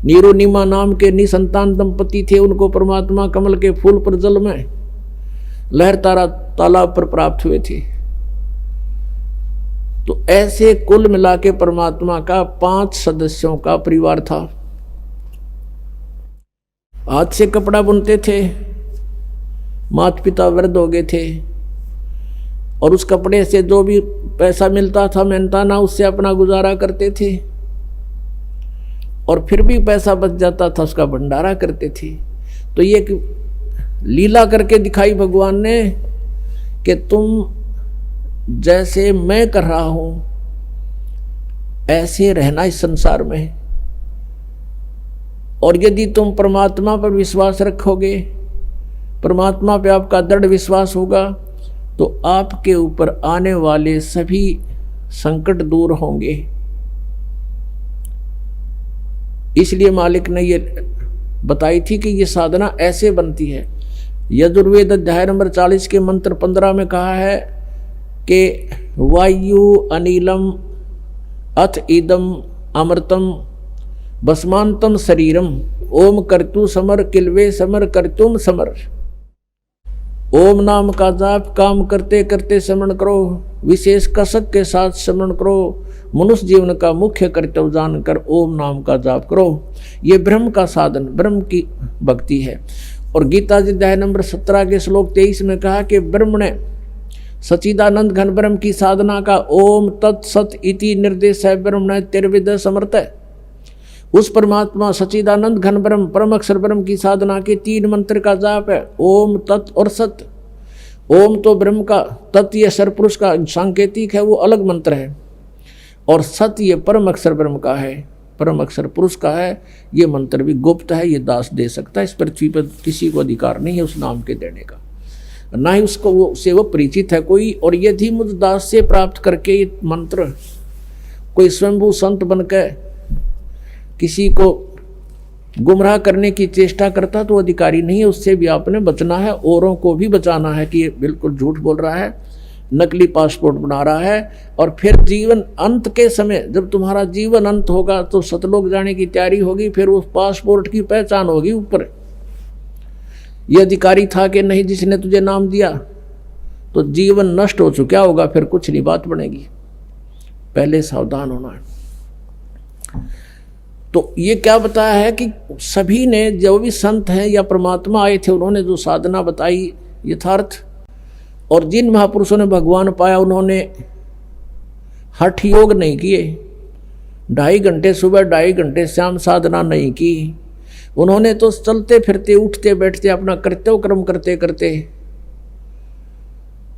नीरू नीमा नाम के निसंतान दंपति थे, उनको परमात्मा कमल के फूल पर जल में लहर तारा तालाब पर प्राप्त हुए थे। तो ऐसे कुल मिला के परमात्मा का 5 सदस्यों का परिवार था। हाथ से कपड़ा बुनते थे, माता पिता वृद्ध हो गए थे, और उस कपड़े से जो भी पैसा मिलता था मेहनताना उससे अपना गुजारा करते थे, और फिर भी पैसा बच जाता था उसका भंडारा करते थे। तो ये लीला करके दिखाई भगवान ने कि तुम जैसे मैं कर रहा हूं ऐसे रहना इस संसार में, और यदि तुम परमात्मा पर विश्वास रखोगे, परमात्मा पे आपका दृढ़ विश्वास होगा, तो आपके ऊपर आने वाले सभी संकट दूर होंगे। इसलिए मालिक ने ये बताई थी कि ये साधना ऐसे बनती है। यजुर्वेद अध्याय नंबर 40 के मंत्र 15 में कहा है कि वायु अनिलम अथ इदम अमृतम भस्मांतम शरीरम ओम कर्तु समर किलवे समर कर्तुम समर। ओम नाम का जाप काम करते करते स्मरण करो, विशेष कसक के साथ स्मरण करो। मनुष्य जीवन का मुख्य कर्तव्य जानकर ओम नाम का जाप करो। ये ब्रह्म का साधन, ब्रह्म की भक्ति है। और गीता जी अध्याय नंबर 17 के श्लोक 23 में कहा कि ब्रह्म ने सच्चिदानंद घन ब्रह्म की साधना का ओम तत्सत इति निर्देश है ब्रह्म तिर्विद समर्थ है। उस परमात्मा सच्चिदानंद घन ब्रह्म परम अक्षर ब्रह्म की साधना के 3 मंत्र का जाप है, ओम तत् और सत। ओम तो ब्रह्म का, तत् ये सरपुरुष का सांकेतिक है, वो अलग मंत्र है, और सत ये परम अक्षर ब्रह्म का है, परम अक्षर पुरुष का है। ये मंत्र भी गुप्त है, ये दास दे सकता है। इस पृथ्वी पर किसी को अधिकार नहीं है उस नाम के देने का, ना ही उसको वो परिचित है कोई। और यदि मुझ दास से प्राप्त करके ये मंत्र कोई स्वयंभू संत बनकर किसी को गुमराह करने की चेष्टा करता तो अधिकारी नहीं है, उससे भी आपने बचना है। औरों को भी बचाना है कि ये बिल्कुल झूठ बोल रहा है, नकली पासपोर्ट बना रहा है। और फिर जीवन अंत के समय जब तुम्हारा जीवन अंत होगा तो सतलोक जाने की तैयारी होगी, फिर उस पासपोर्ट की पहचान होगी ऊपर ये अधिकारी था कि नहीं जिसने तुझे नाम दिया, तो जीवन नष्ट हो चुका होगा, फिर कुछ नहीं बात बनेगी। पहले सावधान होना है। तो ये क्या बताया है कि सभी ने, जो भी संत हैं या परमात्मा आए थे, उन्होंने जो साधना बताई यथार्थ, और जिन महापुरुषों ने भगवान पाया उन्होंने हठ योग नहीं किए, 2.5 घंटे सुबह 2.5 घंटे शाम साधना नहीं की। उन्होंने तो चलते फिरते उठते बैठते अपना कर्तव्य कर्म करते करते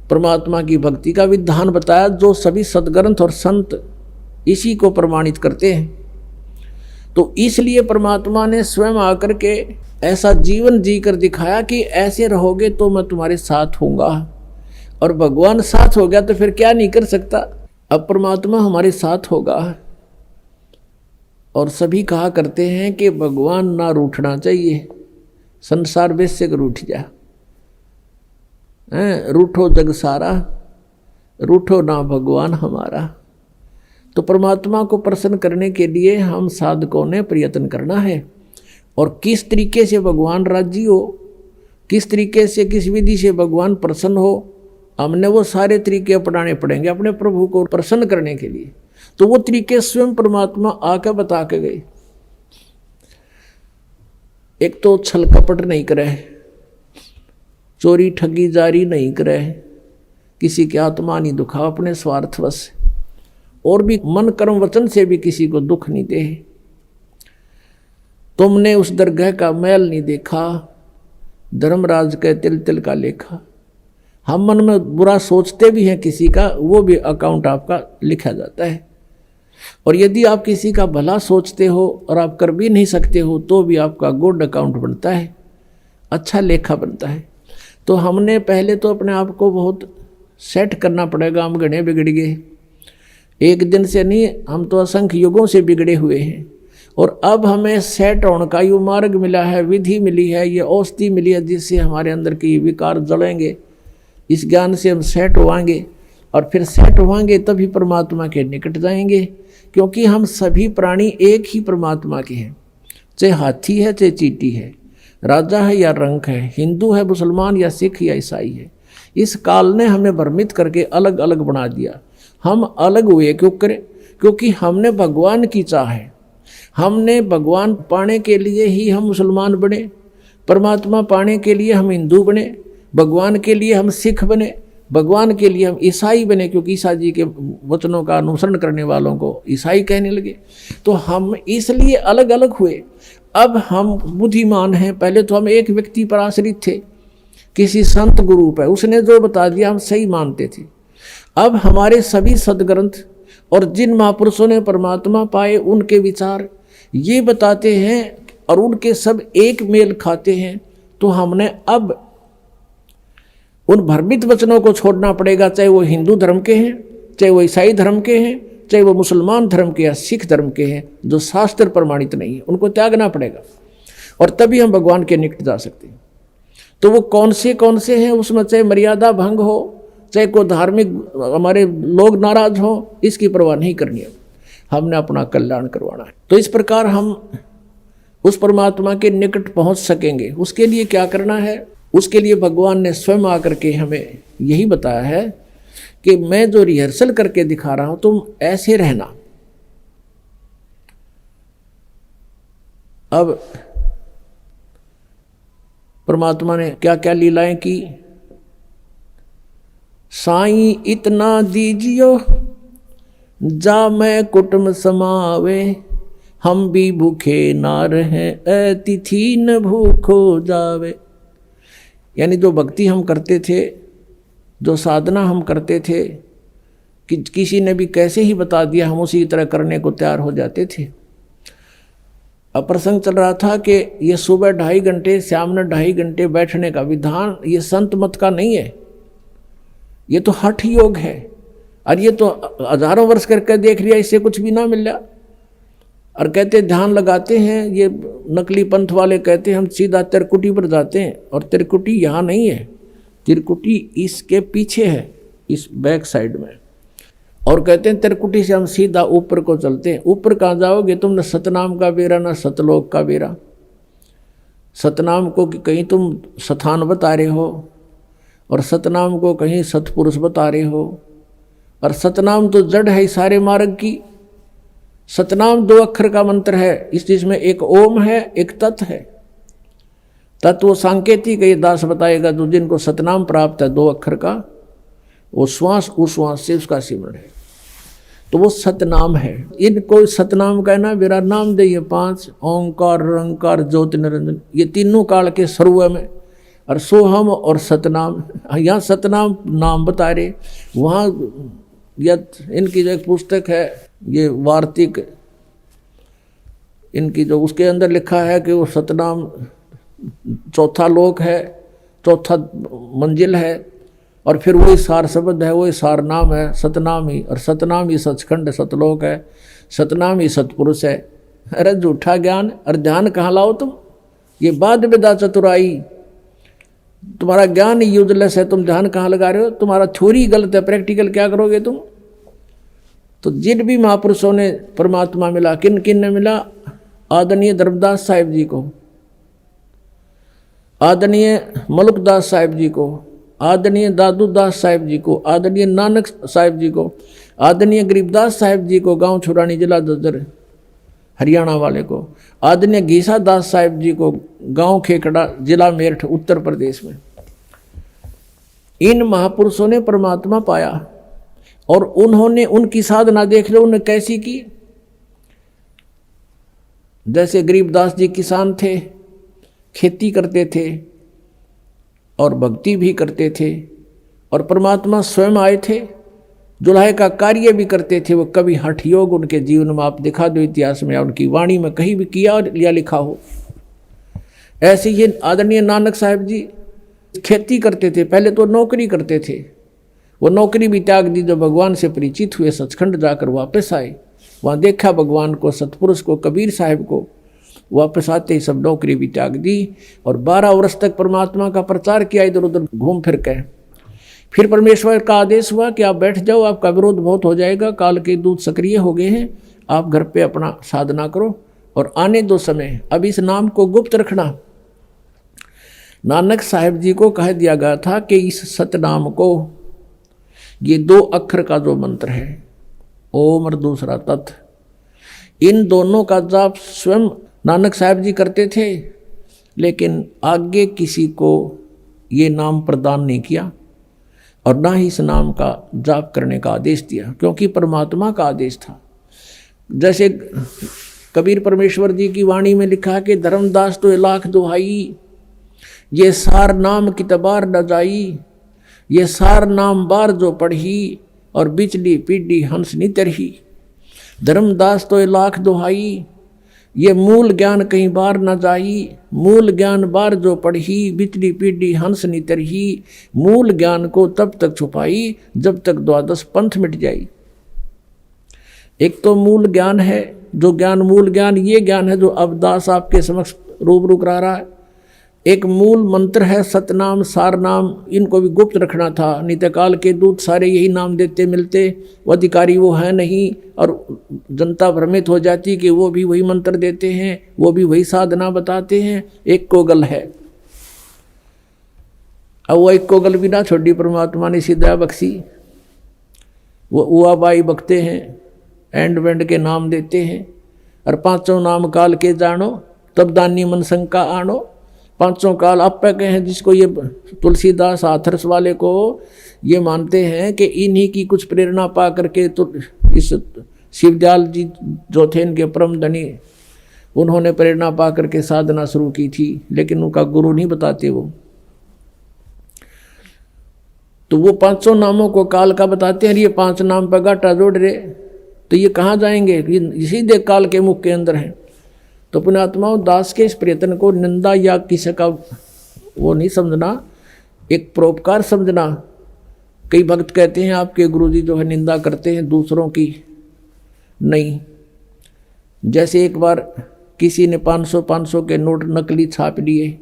परमात्मा की भक्ति का विधान बताया, जो सभी सदग्रंथ और संत इसी को प्रमाणित करते हैं। तो इसलिए परमात्मा ने स्वयं आकर के ऐसा जीवन जी कर दिखाया कि ऐसे रहोगे तो मैं तुम्हारे साथ होऊंगा। और भगवान साथ हो गया तो फिर क्या नहीं कर सकता। अब परमात्मा हमारे साथ होगा। और सभी कहा करते हैं कि भगवान ना रूठना चाहिए, संसार वैसे कर रूठ जा, रूठो जग सारा, रूठो ना भगवान हमारा। तो परमात्मा को प्रसन्न करने के लिए हम साधकों ने प्रयत्न करना है। और किस तरीके से भगवान राजी हो, किस तरीके से, किस विधि से भगवान प्रसन्न हो, हमने वो सारे तरीके अपनाने पड़ेंगे अपने प्रभु को प्रसन्न करने के लिए। तो वो तरीके स्वयं परमात्मा आकर बता के गए। एक तो छल कपट नहीं करे, चोरी ठगी जारी नहीं करे, किसी की आत्मा नहीं दुखा अपने स्वार्थवश, और भी मन कर्म वचन से भी किसी को दुख नहीं दे। तुमने उस दरगाह का मैल नहीं देखा, धर्मराज के तिल तिल का लेखा। हम मन में बुरा सोचते भी हैं किसी का, वो भी अकाउंट आपका लिखा जाता है। और यदि आप किसी का भला सोचते हो और आप कर भी नहीं सकते हो तो भी आपका गुड अकाउंट बनता है, अच्छा लेखा बनता है। तो हमने पहले तो अपने आप को बहुत सेट करना पड़ेगा। हम घने बिगड़ गए, एक दिन से नहीं, हम तो असंख्य युगों से बिगड़े हुए हैं। और अब हमें सेट होने का ये मार्ग मिला है, विधि मिली है, ये औषधि मिली है, जिससे हमारे अंदर के विकार जलेंगे। इस ज्ञान से हम सेट होवांगे, और फिर सेट होवांगे तभी परमात्मा के निकट जाएंगे। क्योंकि हम सभी प्राणी एक ही परमात्मा के हैं, चाहे हाथी है चाहे चींटी है, राजा है या रंक है, हिंदू है मुसलमान या सिख या ईसाई है। इस काल ने हमें भ्रमित करके अलग अलग बना दिया। हम अलग हुए क्यों करें? क्योंकि हमने भगवान की चाह है। हमने भगवान पाने के लिए ही हम मुसलमान बने, परमात्मा पाने के लिए हम हिंदू बने, भगवान के लिए हम सिख बने, भगवान के लिए हम ईसाई बने, क्योंकि ईसा जी के वचनों का अनुसरण करने वालों को ईसाई कहने लगे। तो हम इसलिए अलग अलग हुए। अब हम बुद्धिमान हैं। पहले तो हम एक व्यक्ति पर आश्रित थे, किसी संत गुरु पर, उसने जो बता दिया हम सही मानते थे। अब हमारे सभी सदग्रंथ और जिन महापुरुषों ने परमात्मा पाए उनके विचार ये बताते हैं, और उनके सब एक मेल खाते हैं। तो हमने अब उन भ्रमित वचनों को छोड़ना पड़ेगा, चाहे वो हिंदू धर्म के हैं, चाहे वो ईसाई धर्म के हैं, चाहे वो मुसलमान धर्म के या सिख धर्म के हैं, जो शास्त्र प्रमाणित नहीं है, उनको त्यागना पड़ेगा। और तभी हम भगवान के निकट जा सकते हैं। तो वो कौन से हैं, उसमें चाहे मर्यादा भंग हो, चाहे कोई धार्मिक हमारे लोग नाराज हो, इसकी परवाह नहीं करनी है। हमने अपना कल्याण करवाना है। तो इस प्रकार हम उस परमात्मा के निकट पहुंच सकेंगे। उसके लिए क्या करना है? उसके लिए भगवान ने स्वयं आकर के हमें यही बताया है कि मैं जो रिहर्सल करके दिखा रहा हूं तुम ऐसे रहना। अब परमात्मा ने क्या क्या लीलाएं की। साईं इतना दीजियो जा मैं कुटुंब समावे, हम भी भूखे ना रहे अतिथि न भूखो जावे। यानी जो भक्ति हम करते थे, जो साधना हम करते थे, कि किसी ने भी कैसे ही बता दिया हम उसी तरह करने को तैयार हो जाते थे। अब प्रसंग चल रहा था कि ये सुबह 2.5 घंटे, शाम में 2.5 घंटे बैठने का विधान ये संत मत का नहीं है, ये तो हठ योग है। और ये तो हजारों वर्ष करके देख लिया, इससे कुछ भी ना मिल रहा। और कहते ध्यान लगाते हैं, ये नकली पंथ वाले कहते हैं हम सीधा त्रिकुटी पर जाते हैं, और त्रिकुटी यहाँ नहीं है, त्रिकुटी इसके पीछे है, इस बैक साइड में। और कहते हैं त्रिकुटी से हम सीधा ऊपर को चलते हैं। ऊपर कहाँ जाओगे तुम? न सतनाम का बेरा न सतलोक का बेरा। सतनाम को कहीं तुम स्थान बता रहे हो, और सतनाम को कहीं सतपुरुष बता रहे हो। और सतनाम तो जड़ है सारे मार्ग की। सतनाम 2 अक्षर का मंत्र है, इस जिसमें एक ओम है, एक तत् है। तत् वो सांकेतिक, ये दास बताएगा, जो जिनको सतनाम प्राप्त है 2 अक्षर का, वो श्वास उस श्वास से उसका सिमरण है, तो वो सतनाम है। इनको सतनाम कहना मेरा नाम दे। ये 5 ओंकार रंकार ज्योति निरंजन, ये तीनों काल के सर्व में। और सोहम और सतनाम, यहाँ सतनाम नाम बता रहे, वहाँ या इनकी जो एक पुस्तक है ये वार्तिक, इनकी जो उसके अंदर लिखा है कि वो सतनाम 4था लोक है, 4था मंजिल है, और फिर वही सार शब्द है, वही सार नाम है सतनाम ही। और सतनाम ही सचखंड सतलोक है, सतनाम ही सतपुरुष है। अरे झूठा ज्ञान और ध्यान कहाँ लाओ तुम? ये बाद विदा चतुराई, तुम्हारा ज्ञान यूजलेस है, तुम ध्यान कहाँ लगा रहे हो? तुम्हारा थ्योरी गलत है, प्रैक्टिकल क्या करोगे तुम? तो जिन भी महापुरुषों ने परमात्मा मिला, किन किन ने मिला? आदरणीय धर्मदास साहिब जी को, आदरणीय मलुकदास साहिब जी को, आदरणीय दादू दास साहिब जी को, आदरणीय नानक साहिब जी को, आदरणीय गरीबदास साहिब जी को, गांव छुरानी जिला ददर हरियाणा वाले को, आदरणीय घीसा दास साहिब जी को, गांव खेकड़ा जिला मेरठ उत्तर प्रदेश में। इन महापुरुषों ने परमात्मा पाया, और उन्होंने उनकी साधना देख लो उन्होंने कैसी की। जैसे गरीबदास जी किसान थे, खेती करते थे और भक्ति भी करते थे, और परमात्मा स्वयं आए थे, जुलाहे का कार्य भी करते थे। वो कभी हठ योग उनके जीवन में आप दिखा दो इतिहास में या उनकी वाणी में कहीं भी किया या लिखा हो। ऐसे ही आदरणीय नानक साहिब जी खेती करते थे, पहले तो नौकरी करते थे, वो नौकरी भी त्याग दी। जब भगवान से परिचित हुए, सचखंड जाकर वापस आए, वहाँ देखा भगवान को, सतपुरुष को, कबीर साहिब को, वापस आते ही सब नौकरी भी त्याग दी, और 12 वर्ष तक परमात्मा का प्रचार किया इधर उधर घूम फिर के। फिर परमेश्वर का आदेश हुआ कि आप बैठ जाओ, आपका विरोध बहुत हो जाएगा, काल के दूत सक्रिय हो गए हैं, आप घर पे अपना साधना करो और आने दो समय, अब इस नाम को गुप्त रखना। नानक साहिब जी को कह दिया गया था कि इस सतनाम को, ये 2 अक्षर का जो मंत्र है, ओम और दूसरा तत्, इन दोनों का जाप स्वयं नानक साहिब जी करते थे, लेकिन आगे किसी को ये नाम प्रदान नहीं किया, और ना ही इस नाम का जाप करने का आदेश दिया, क्योंकि परमात्मा का आदेश था। जैसे कबीर परमेश्वर जी की वाणी में लिखा है कि धर्मदास तो 1,00,000 दुहाई, ये सार नाम की तबार न जाई, ये सार नाम बार जो पढ़ी, और बिचली पीढ़ी हंस नी तरही। धर्मदास तो 1,00,000 दुहाई, ये मूल ज्ञान कहीं बार न जाई, मूल ज्ञान बार जो पढ़ी, बिचली पीढ़ी हंस नी तरही। मूल ज्ञान को तब तक छुपाई जब तक 12 पंथ मिट जाई। एक तो मूल ज्ञान है, जो ज्ञान मूल ज्ञान ये ज्ञान है जो अब दास आपके समक्ष रूबरू करा रहा है। एक मूल मंत्र है सतनाम, सार नाम, इनको भी गुप्त रखना था। नित्यकाल के दूत सारे यही नाम देते मिलते, वो अधिकारी वो है नहीं, और जनता भ्रमित हो जाती कि वो भी वही मंत्र देते हैं, वो भी वही साधना बताते हैं। एक कोगल है, अब वो एक कोगल भी ना छोड़ी, परमात्मा ने सीधा बख्शी। वो उआबाई बकते हैं, एंड वेंड के नाम देते हैं, और पांचों नाम काल के जानो, तब दानी मन शंका आनो। पांचों काल आप पे हैं, जिसको ये तुलसीदास हाथरस वाले को ये मानते हैं कि इन्हीं की कुछ प्रेरणा पा करके तो इस शिवदयाल जी जो थे इनके परम धनी, उन्होंने प्रेरणा पा करके साधना शुरू की थी, लेकिन उनका गुरु नहीं बताते वो। तो वो पांचों नामों को काल का बताते हैं, ये 5 नाम पर गाटा जोड़ रहे, तो ये कहाँ जाएंगे? ये सीधे काल के मुख के अंदर हैं। तो पुण्यात्माओं, दास के इस प्रयत्न को निंदा या किसी का वो नहीं समझना, एक परोपकार समझना। कई भक्त कहते हैं आपके गुरुजी जो है निंदा करते हैं दूसरों की, नहीं। जैसे एक बार किसी ने 500 के नोट नकली छाप लिए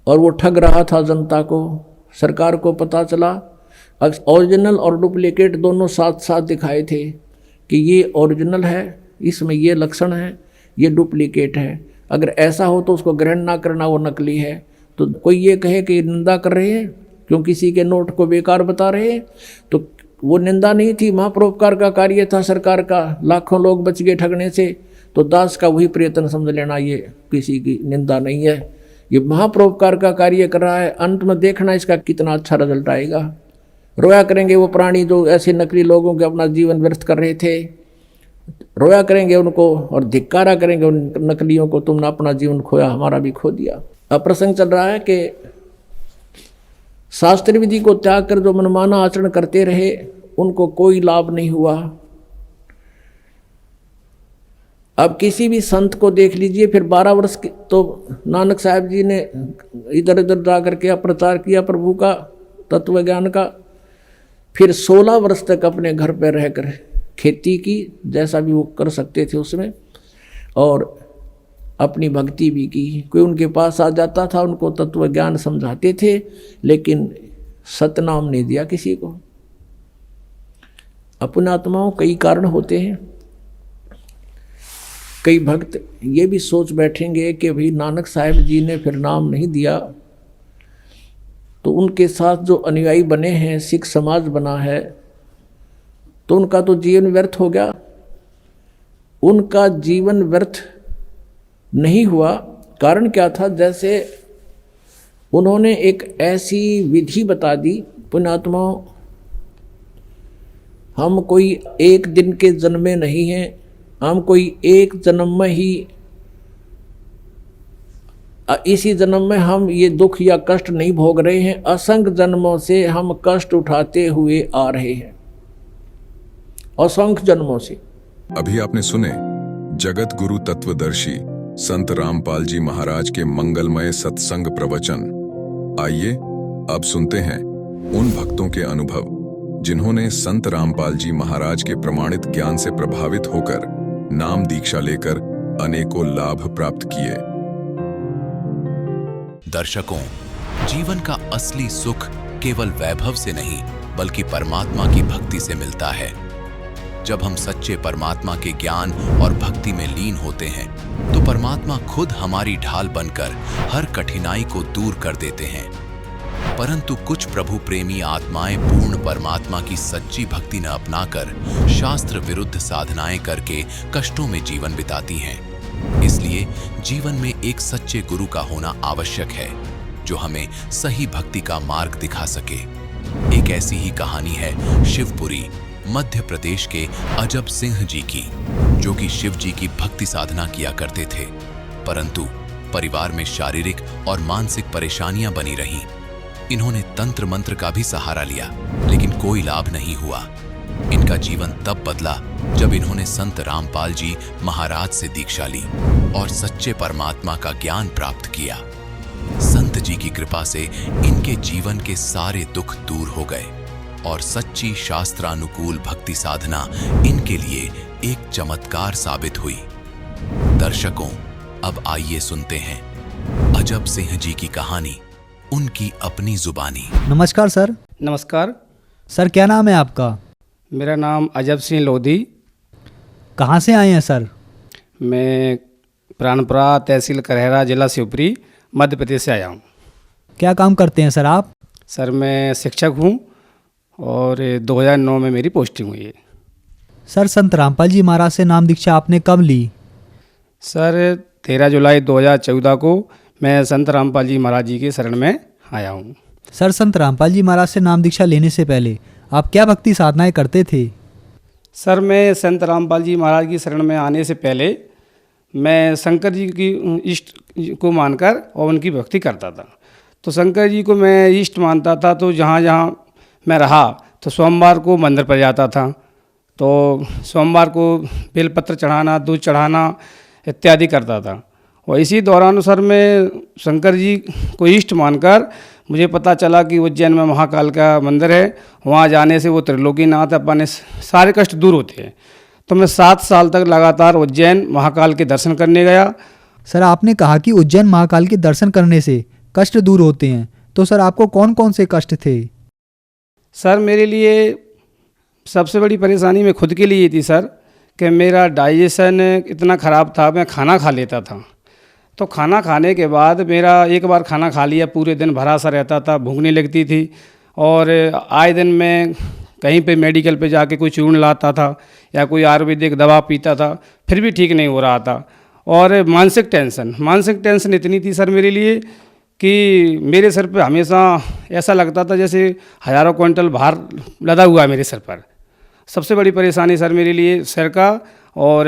और वो ठग रहा था जनता को। सरकार को पता चला, ओरिजिनल और डुप्लीकेट दोनों साथ साथ दिखाए थे कि ये ओरिजिनल है, इसमें ये लक्षण है, ये डुप्लीकेट है। अगर ऐसा हो तो उसको ग्रहण ना करना, वो नकली है। तो कोई ये कहे कि निंदा कर रहे हैं क्यों किसी के नोट को बेकार बता रहे हैं, तो वो निंदा नहीं थी, महापरोपकार का कार्य था सरकार का। लाखों लोग बच गए ठगने से, तो दास का वही प्रयत्न समझ लेना, ये किसी की निंदा नहीं है, ये महापरोपकार का कार्य कर रहा है। अंत में देखना इसका कितना अच्छा रिजल्ट आएगा। रोया करेंगे वो प्राणी जो ऐसे नकली लोगों के अपना जीवन व्यर्थ कर रहे थे, रोया करेंगे उनको और धिक्कारा करेंगे उन नकलियों को, तुमने अपना जीवन खोया, हमारा भी खो दिया। अब प्रसंग चल रहा है कि शास्त्र विधि को त्याग कर जो मनमाना आचरण करते रहे, उनको कोई लाभ नहीं हुआ। अब किसी भी संत को देख लीजिए, फिर 12 वर्ष तो नानक साहब जी ने इधर उधर जा करके प्रचार किया प्रभु का, तत्व ज्ञान का। फिर 16 वर्ष तक अपने घर पर रहकर खेती की, जैसा भी वो कर सकते थे उसमें, और अपनी भक्ति भी की। कोई उनके पास आ जाता था, उनको तत्व ज्ञान समझाते थे, लेकिन सतनाम नहीं दिया किसी को। अपने आत्माओं कई कारण होते हैं। कई भक्त ये भी सोच बैठेंगे कि भाई नानक साहब जी ने फिर नाम नहीं दिया, तो उनके साथ जो अनुयायी बने हैं, सिख समाज बना है, तो उनका तो जीवन व्यर्थ हो गया। उनका जीवन व्यर्थ नहीं हुआ। कारण क्या था? जैसे उन्होंने एक ऐसी विधि बता दी, पुण्यात्माओं, हम कोई एक दिन के जन्मे नहीं हैं, हम कोई एक जन्म में ही, इसी जन्म में हम ये दुख या कष्ट नहीं भोग रहे हैं, असंख्य जन्मों से हम कष्ट उठाते हुए आ रहे हैं, असंख्य जन्मों से। अभी आपने सुने जगत गुरु तत्वदर्शी संत रामपाल जी महाराज के मंगलमय सत्संग प्रवचन। आइए अब सुनते हैं उन भक्तों के अनुभव जिन्होंने संत रामपाल जी महाराज के प्रमाणित ज्ञान से प्रभावित होकर नाम दीक्षा लेकर अनेकों लाभ प्राप्त किए। दर्शकों, जीवन का असली सुख केवल वैभव से नहीं बल्कि परमात्मा की भक्ति से मिलता है। जब हम सच्चे परमात्मा के ज्ञान और भक्ति में लीन होते हैं तो परमात्मा खुद हमारी ढाल बनकर हर कठिनाई को दूर कर देते हैं। परंतु कुछ प्रभु प्रेमी आत्माएं पूर्ण परमात्मा की सच्ची भक्ति न अपनाकर शास्त्र विरुद्ध साधनाएं करके कष्टों में जीवन बिताती हैं। इसलिए जीवन में एक सच्चे गुरु का होना आवश्यक है जो हमें सही भक्ति का मार्ग दिखा सके। एक ऐसी ही कहानी है शिवपुरी मध्य प्रदेश के अजब सिंह जी की, जो कि शिव जी की भक्ति साधना किया करते थे, परंतु परिवार में शारीरिक और मानसिक परेशानियां बनी रहीं। इन्होंने तंत्र मंत्र का भी सहारा लिया, लेकिन कोई लाभ नहीं हुआ। इनका जीवन तब बदला जब इन्होंने संत रामपाल जी महाराज से दीक्षा ली और सच्चे परमात्मा का ज्ञान प्राप्त किया। संत जी की कृपा से इनके जीवन के सारे दुख दूर हो गए और सच्ची शास्त्रानुकूल भक्ति साधना इनके लिए एक चमत्कार साबित हुई। दर्शकों, अब आइए सुनते हैं अजब सिंह जी की कहानी, उनकी अपनी जुबानी। नमस्कार सर। नमस्कार सर, क्या नाम है आपका? मेरा नाम अजब सिंह लोधी। कहाँ से आए हैं सर? मैं प्राणपुरा तहसील करहरा जिला शिवपुरी मध्य प्रदेश से आया हूँ। क्या काम करते हैं सर आप? सर मैं शिक्षक हूँ और 2009 में मेरी पोस्टिंग हुई है। सर, संत रामपाल जी महाराज से नाम दीक्षा आपने कब ली? सर 13 जुलाई 2014 को मैं संत रामपाल जी महाराज जी के शरण में आया हूँ। सर, संत रामपाल जी महाराज से नाम दीक्षा लेने से पहले आप क्या भक्ति साधनाएं करते थे? सर मैं संत रामपाल जी महाराज की शरण में आने से पहले मैं शंकर जी की इष्ट को मानकर और उनकी भक्ति करता था। तो शंकर जी को मैं इष्ट मानता था, तो जहाँ जहाँ मैं रहा तो सोमवार को मंदिर पर जाता था, तो सोमवार को बेलपत्र चढ़ाना, दूध चढ़ाना इत्यादि करता था। और इसी दौरान सर मैं शंकर जी को इष्ट मानकर मुझे पता चला कि उज्जैन में महाकाल का मंदिर है, वहाँ जाने से वो त्रिलोकीनाथ अपने सारे कष्ट दूर होते हैं। तो मैं 7 साल तक लगातार उज्जैन महाकाल के दर्शन करने गया। सर, आपने कहा कि उज्जैन महाकाल के दर्शन करने से कष्ट दूर होते हैं, तो सर आपको कौन कौन से कष्ट थे? सर मेरे लिए सबसे बड़ी परेशानी मैं खुद के लिए ये थी सर कि मेरा डाइजेशन इतना ख़राब था। मैं खाना खा लेता था, तो खाना खाने के बाद मेरा एक बार खाना खा लिया पूरे दिन भरा सा रहता था, भूख नहीं लगती थी। और आए दिन मैं कहीं पे मेडिकल पे जाके कोई चूर्ण लाता था या कोई आयुर्वेदिक दवा पीता था, फिर भी ठीक नहीं हो रहा था। और मानसिक टेंशन इतनी थी सर मेरे लिए कि मेरे सर पे हमेशा ऐसा लगता था जैसे हज़ारों क्विंटल भार लदा हुआ है मेरे सर पर। सबसे बड़ी परेशानी सर मेरे लिए सिर का और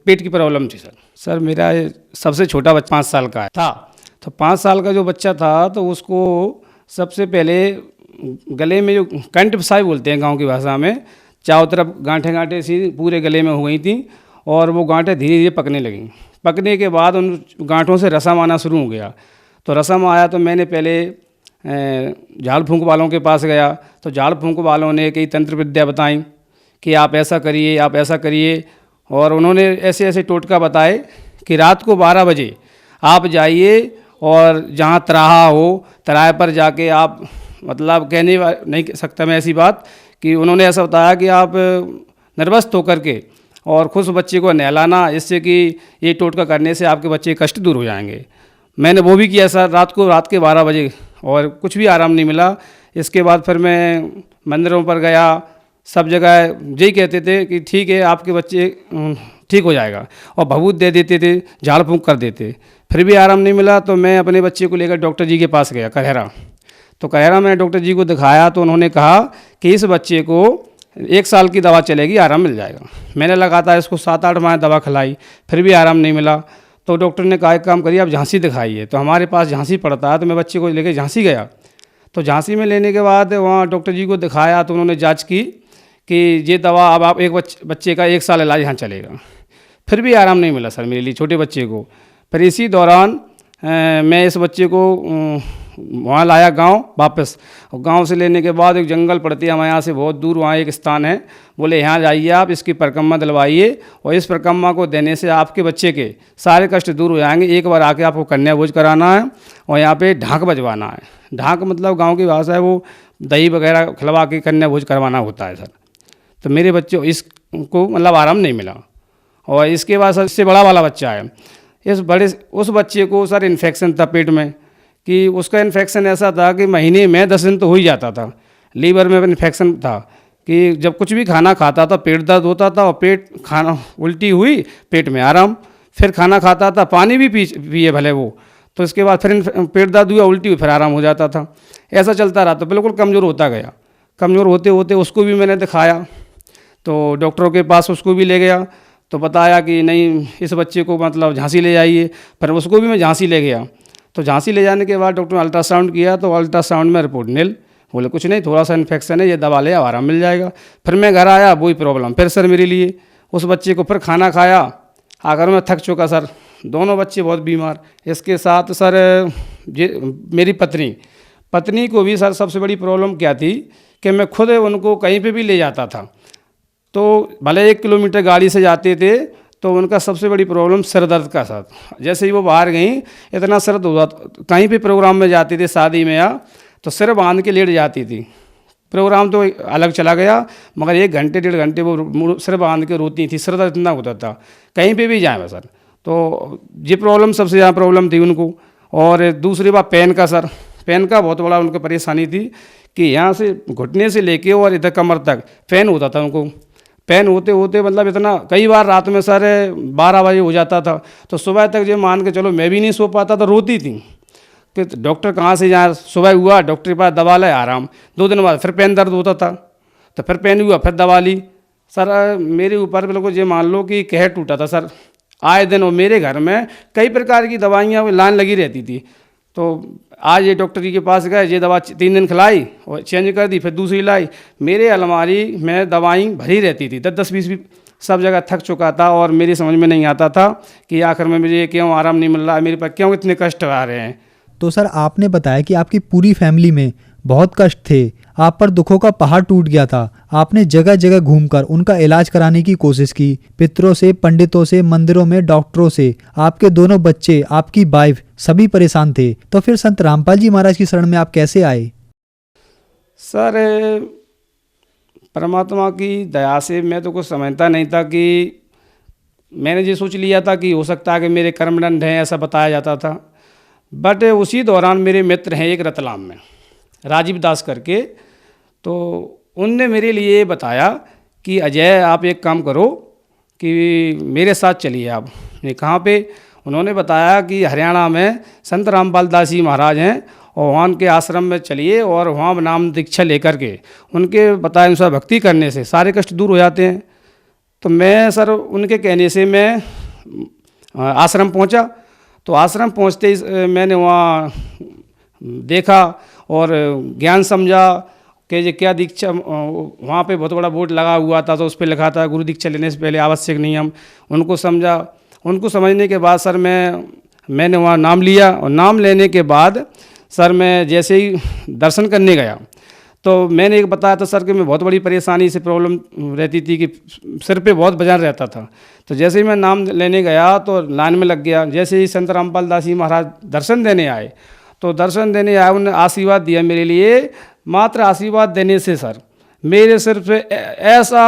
पेट की प्रॉब्लम थी सर। सर मेरा सबसे छोटा बच्चा 5 साल का था, तो 5 साल का जो बच्चा था तो उसको सबसे पहले गले में जो कंठ फसाई बोलते हैं गांव की भाषा में, चारों तरफ गांठें सी पूरे गले में हो गई थी और वो गांठें धीरे धीरे पकने लगीं। पकने के बाद उन गांठों से रसम आना शुरू हो गया। तो रसम आया तो मैंने पहले झाड़ फूंक वालों के पास गया, तो झाड़ फूंक वालों ने कई तंत्र विद्या बताई कि आप ऐसा करिए, आप ऐसा करिए। और उन्होंने ऐसे ऐसे टोटका बताए कि रात को 12 बजे आप जाइए और जहाँ तराहा हो तराहे पर जाके आप, मतलब कहने नहीं कह सकता मैं ऐसी बात, कि उन्होंने ऐसा बताया कि आप निर्वस्त होकर के और खुश बच्चे को नहलाना, इससे कि ये टोटका करने से आपके बच्चे के कष्ट दूर हो जाएंगे। मैंने वो भी किया सर रात के 12 बजे, और कुछ भी आराम नहीं मिला। इसके बाद फिर मैं मंदिरों पर गया, सब जगह यही कहते थे कि ठीक है आपके बच्चे ठीक हो जाएगा, और भभूत दे देते थे, झाड़ फूंक कर देते, फिर भी आराम नहीं मिला। तो मैं अपने बच्चे को लेकर डॉक्टर जी के पास गया कहरा। तो कहरा में डॉक्टर जी को दिखाया तो उन्होंने कहा कि इस बच्चे को 1 साल की दवा चलेगी, आराम मिल जाएगा। मैंने लगातार इसको 7-8 माह दवा खिलाई, फिर भी आराम नहीं मिला। तो डॉक्टर ने कहा एक काम करिए आप झांसी दिखाइए। तो हमारे पास झांसी पड़ता है, तो मैं बच्चे को लेकर झांसी गया। तो झांसी में लेने के बाद वहाँ डॉक्टर जी को दिखाया तो उन्होंने जांच की कि ये दवा अब आप एक बच्चे का 1 साल इलाज यहाँ चलेगा। फिर भी आराम नहीं मिला सर मेरे लिए, छोटे बच्चे को। फिर इसी दौरान मैं इस बच्चे को वहाँ लाया गांव वापस, और गांव से लेने के बाद एक जंगल पड़ती है हमारे यहाँ से बहुत दूर, वहाँ एक स्थान है, बोले यहाँ जाइए आप, इसकी परिक्रमा दिलवाइए, और इस परिक्रमा को देने से आपके बच्चे के सारे कष्ट दूर हो जाएंगे। एक बार आके आपको कन्या भोज कराना है और यहाँ पे ढाक बजवाना है। ढाक मतलब गाँव की भाषा है, वो दही वगैरह खिलवा के कन्या भोज करवाना होता है सर। तो मेरे बच्चे इसको मतलब आराम नहीं मिला। और इसके बाद सर इससे बड़ा वाला बच्चा है, उस बच्चे को सर इन्फेक्शन था पेट में, कि उसका इन्फेक्शन ऐसा था कि महीने में 10 दिन तो हो ही जाता था। लीवर में इन्फेक्शन था कि जब कुछ भी खाना खाता था पेट दर्द होता था, और खाना उल्टी हुई पेट में आराम, फिर खाना खाता था पानी भी पिए भले वो, तो इसके बाद फिर पेट दर्द हुआ, उल्टी हुई, फिर आराम हो जाता था। ऐसा चलता रहा, तो बिल्कुल कमज़ोर होता गया। कमज़ोर होते होते उसको भी मैंने दिखाया, तो डॉक्टरों के पास उसको भी ले गया, तो बताया कि नहीं इस बच्चे को मतलब झांसी ले जाइए। फिर उसको भी मैं झांसी ले गया। तो झांसी ले जाने के बाद डॉक्टर ने अल्ट्रासाउंड किया, तो अल्ट्रासाउंड में रिपोर्ट नील, बोले कुछ नहीं, थोड़ा सा इन्फेक्शन है, ये दवा ले आराम मिल जाएगा। फिर मैं घर आया, वही प्रॉब्लम फिर सर मेरे लिए। उस बच्चे को फिर खाना खाया, आकर मैं थक चुका सर, दोनों बच्चे बहुत बीमार। इसके साथ सर मेरी पत्नी को भी सर सबसे बड़ी प्रॉब्लम क्या थी कि मैं खुद उनको कहीं पे भी ले जाता था, तो भले 1 किलोमीटर गाड़ी से जाते थे, तो उनका सबसे बड़ी प्रॉब्लम सिर दर्द का साथ। जैसे ही वो बाहर गई इतना सर दर्द हुआ, कहीं भी प्रोग्राम में जाती थी शादी में या, तो सिर बांध के लेट जाती थी। प्रोग्राम तो अलग चला गया, मगर 1 घंटे 1.5 घंटे वो सिर बांध के रोती थी, सिर दर्द इतना होता था कहीं पे भी जाए सर। तो ये प्रॉब्लम सबसे ज़्यादा प्रॉब्लम थी उनको। और दूसरी बात पेन का सर, पेन का बहुत बड़ा उनको परेशानी थी कि यहाँ से घुटने से लेके और इधर कमर तक पेन होता था उनको। पेन होते होते मतलब इतना, कई बार रात में सर 12 बजे हो जाता था, तो सुबह तक जो मान के चलो मैं भी नहीं सो पाता था, रोती थी कि डॉक्टर कहाँ से जाए। सुबह हुआ डॉक्टर के पास दवा लाए, आराम। 2 दिन बाद फिर पेन दर्द होता था, तो फिर पेन हुआ, फिर दवा ली। सर मेरे ऊपर बिल्कुल ये मान लो कि कहर टूटा था सर। आए दिन और मेरे घर में कई प्रकार की दवाइयाँ लाइन लगी रहती थी। तो आज ये डॉक्टर जी के पास गए, ये दवा 3 दिन खिलाई और चेंज कर दी, फिर दूसरी लाई। मेरे अलमारी में दवाई भरी रहती थी, 10-10, 20 सब जगह थक चुका था और मेरी समझ में नहीं आता था कि आखिर में मुझे क्यों आराम नहीं मिल रहा है, मेरे पर क्यों इतने कष्ट आ रहे हैं। तो सर आपने बताया कि आपकी पूरी फैमिली में बहुत कष्ट थे, आप पर दुखों का पहाड़ टूट गया था। आपने जगह जगह घूमकर उनका इलाज कराने की कोशिश की, पितरों से, पंडितों से, मंदिरों में, डॉक्टरों से। आपके दोनों बच्चे, आपकी वाइफ, सभी परेशान थे। तो फिर संत रामपाल जी महाराज की शरण में आप कैसे आए? सर परमात्मा की दया से मैं तो कुछ समझता नहीं था कि मैंने ये सोच लिया था कि हो सकता है कि मेरे कर्मदंड हैं, ऐसा बताया जाता था। बट उसी दौरान मेरे मित्र हैं एक रतलाम में, राजीव दास करके, तो उनने मेरे लिए बताया कि अजय आप एक काम करो कि मेरे साथ चलिए आप। ये कहाँ पे? उन्होंने बताया कि हरियाणा में संत रामपाल दास जी महाराज हैं और वहाँ के आश्रम में चलिए और वहाँ नाम दीक्षा लेकर के उनके बताए अनुसार भक्ति करने से सारे कष्ट दूर हो जाते हैं। तो मैं सर उनके कहने से मैं आश्रम पहुँचा। तो आश्रम पहुँचते ही मैंने वहाँ देखा और ज्ञान समझा कि ये क्या दीक्षा। वहाँ पे बहुत बड़ा बोर्ड लगा हुआ था, तो उस पर लिखा था गुरु दीक्षा लेने से पहले आवश्यक नियम। उनको समझा, उनको समझने के बाद सर मैंने वहाँ नाम लिया और नाम लेने के बाद सर मैं जैसे ही दर्शन करने गया तो मैंने एक बताया था सर कि मैं बहुत बड़ी परेशानी से प्रॉब्लम रहती थी कि सिर पे बहुत वजन रहता था। तो जैसे ही मैं नाम लेने गया तो लाइन में लग गया। जैसे ही संत रामपाल दास जी महाराज दर्शन देने आए, तो दर्शन देने आए, उन्होंने आशीर्वाद दिया मेरे लिए। मात्र आशीर्वाद देने से सर मेरे सिर पे ऐसा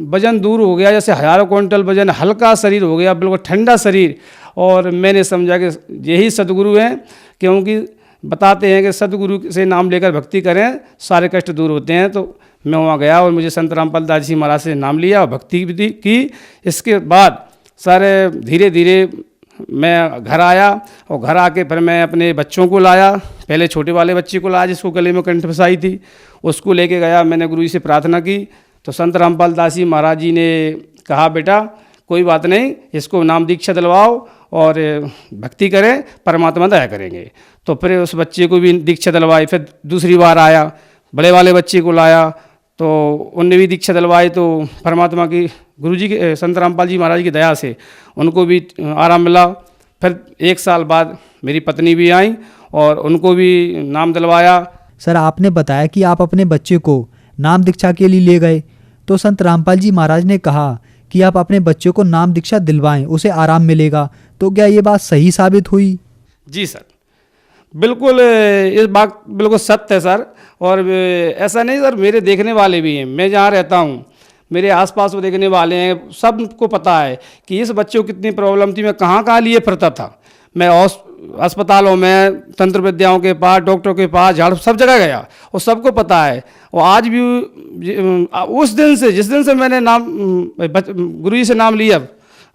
वजन दूर हो गया जैसे हज़ारों क्विंटल वजन, हल्का शरीर हो गया, बिल्कुल ठंडा शरीर। और मैंने समझा कि यही सदगुरु हैं, क्योंकि बताते हैं कि सदगुरु से नाम लेकर भक्ति करें सारे कष्ट दूर होते हैं। तो मैं वहाँ गया और मुझे संत रामपाल दास जी महाराज से नाम लिया और भक्ति भी की। इसके बाद सर धीरे धीरे मैं घर आया और घर आके फिर मैं अपने बच्चों को लाया। पहले छोटे वाले बच्चे को लाया जिसको गले में कंठ फंसाई थी, उसको लेके गया। मैंने गुरु जी से प्रार्थना की तो संत रामपाल दास जी महाराज जी ने कहा, बेटा कोई बात नहीं, इसको नाम दीक्षा दिलवाओ और भक्ति करें, परमात्मा दया करेंगे। तो फिर उस बच्चे को भी दीक्षा दिलवाई। फिर दूसरी बार आया, बड़े वाले बच्चे को लाया तो उनने भी दीक्षा दिलवाई। तो परमात्मा की, गुरु जी के, संत रामपाल जी महाराज की दया से उनको भी आराम मिला। फिर 1 साल बाद मेरी पत्नी भी आई और उनको भी नाम दिलवाया। सर आपने बताया कि आप अपने बच्चे को नाम दीक्षा के लिए ले गए, तो संत रामपाल जी महाराज ने कहा कि आप अपने बच्चे को नाम दीक्षा दिलवाएं, उसे आराम मिलेगा। तो क्या ये बात सही साबित हुई? जी सर, बिल्कुल इस बात बिल्कुल सत्य है सर। और ऐसा नहीं सर, मेरे देखने वाले भी हैं, मैं जहाँ रहता हूँ मेरे आसपास वो देखने वाले हैं, सबको पता है कि इस बच्चे को कितनी प्रॉब्लम थी। मैं कहाँ कहाँ लिए फिरता था, मैं अस्पतालों में, तंत्र विद्याओं के पास, डॉक्टरों के पास, झाड़, सब जगह गया और सबको पता है। और आज भी उस दिन से, जिस दिन से मैंने नाम गुरु जी से नाम लिया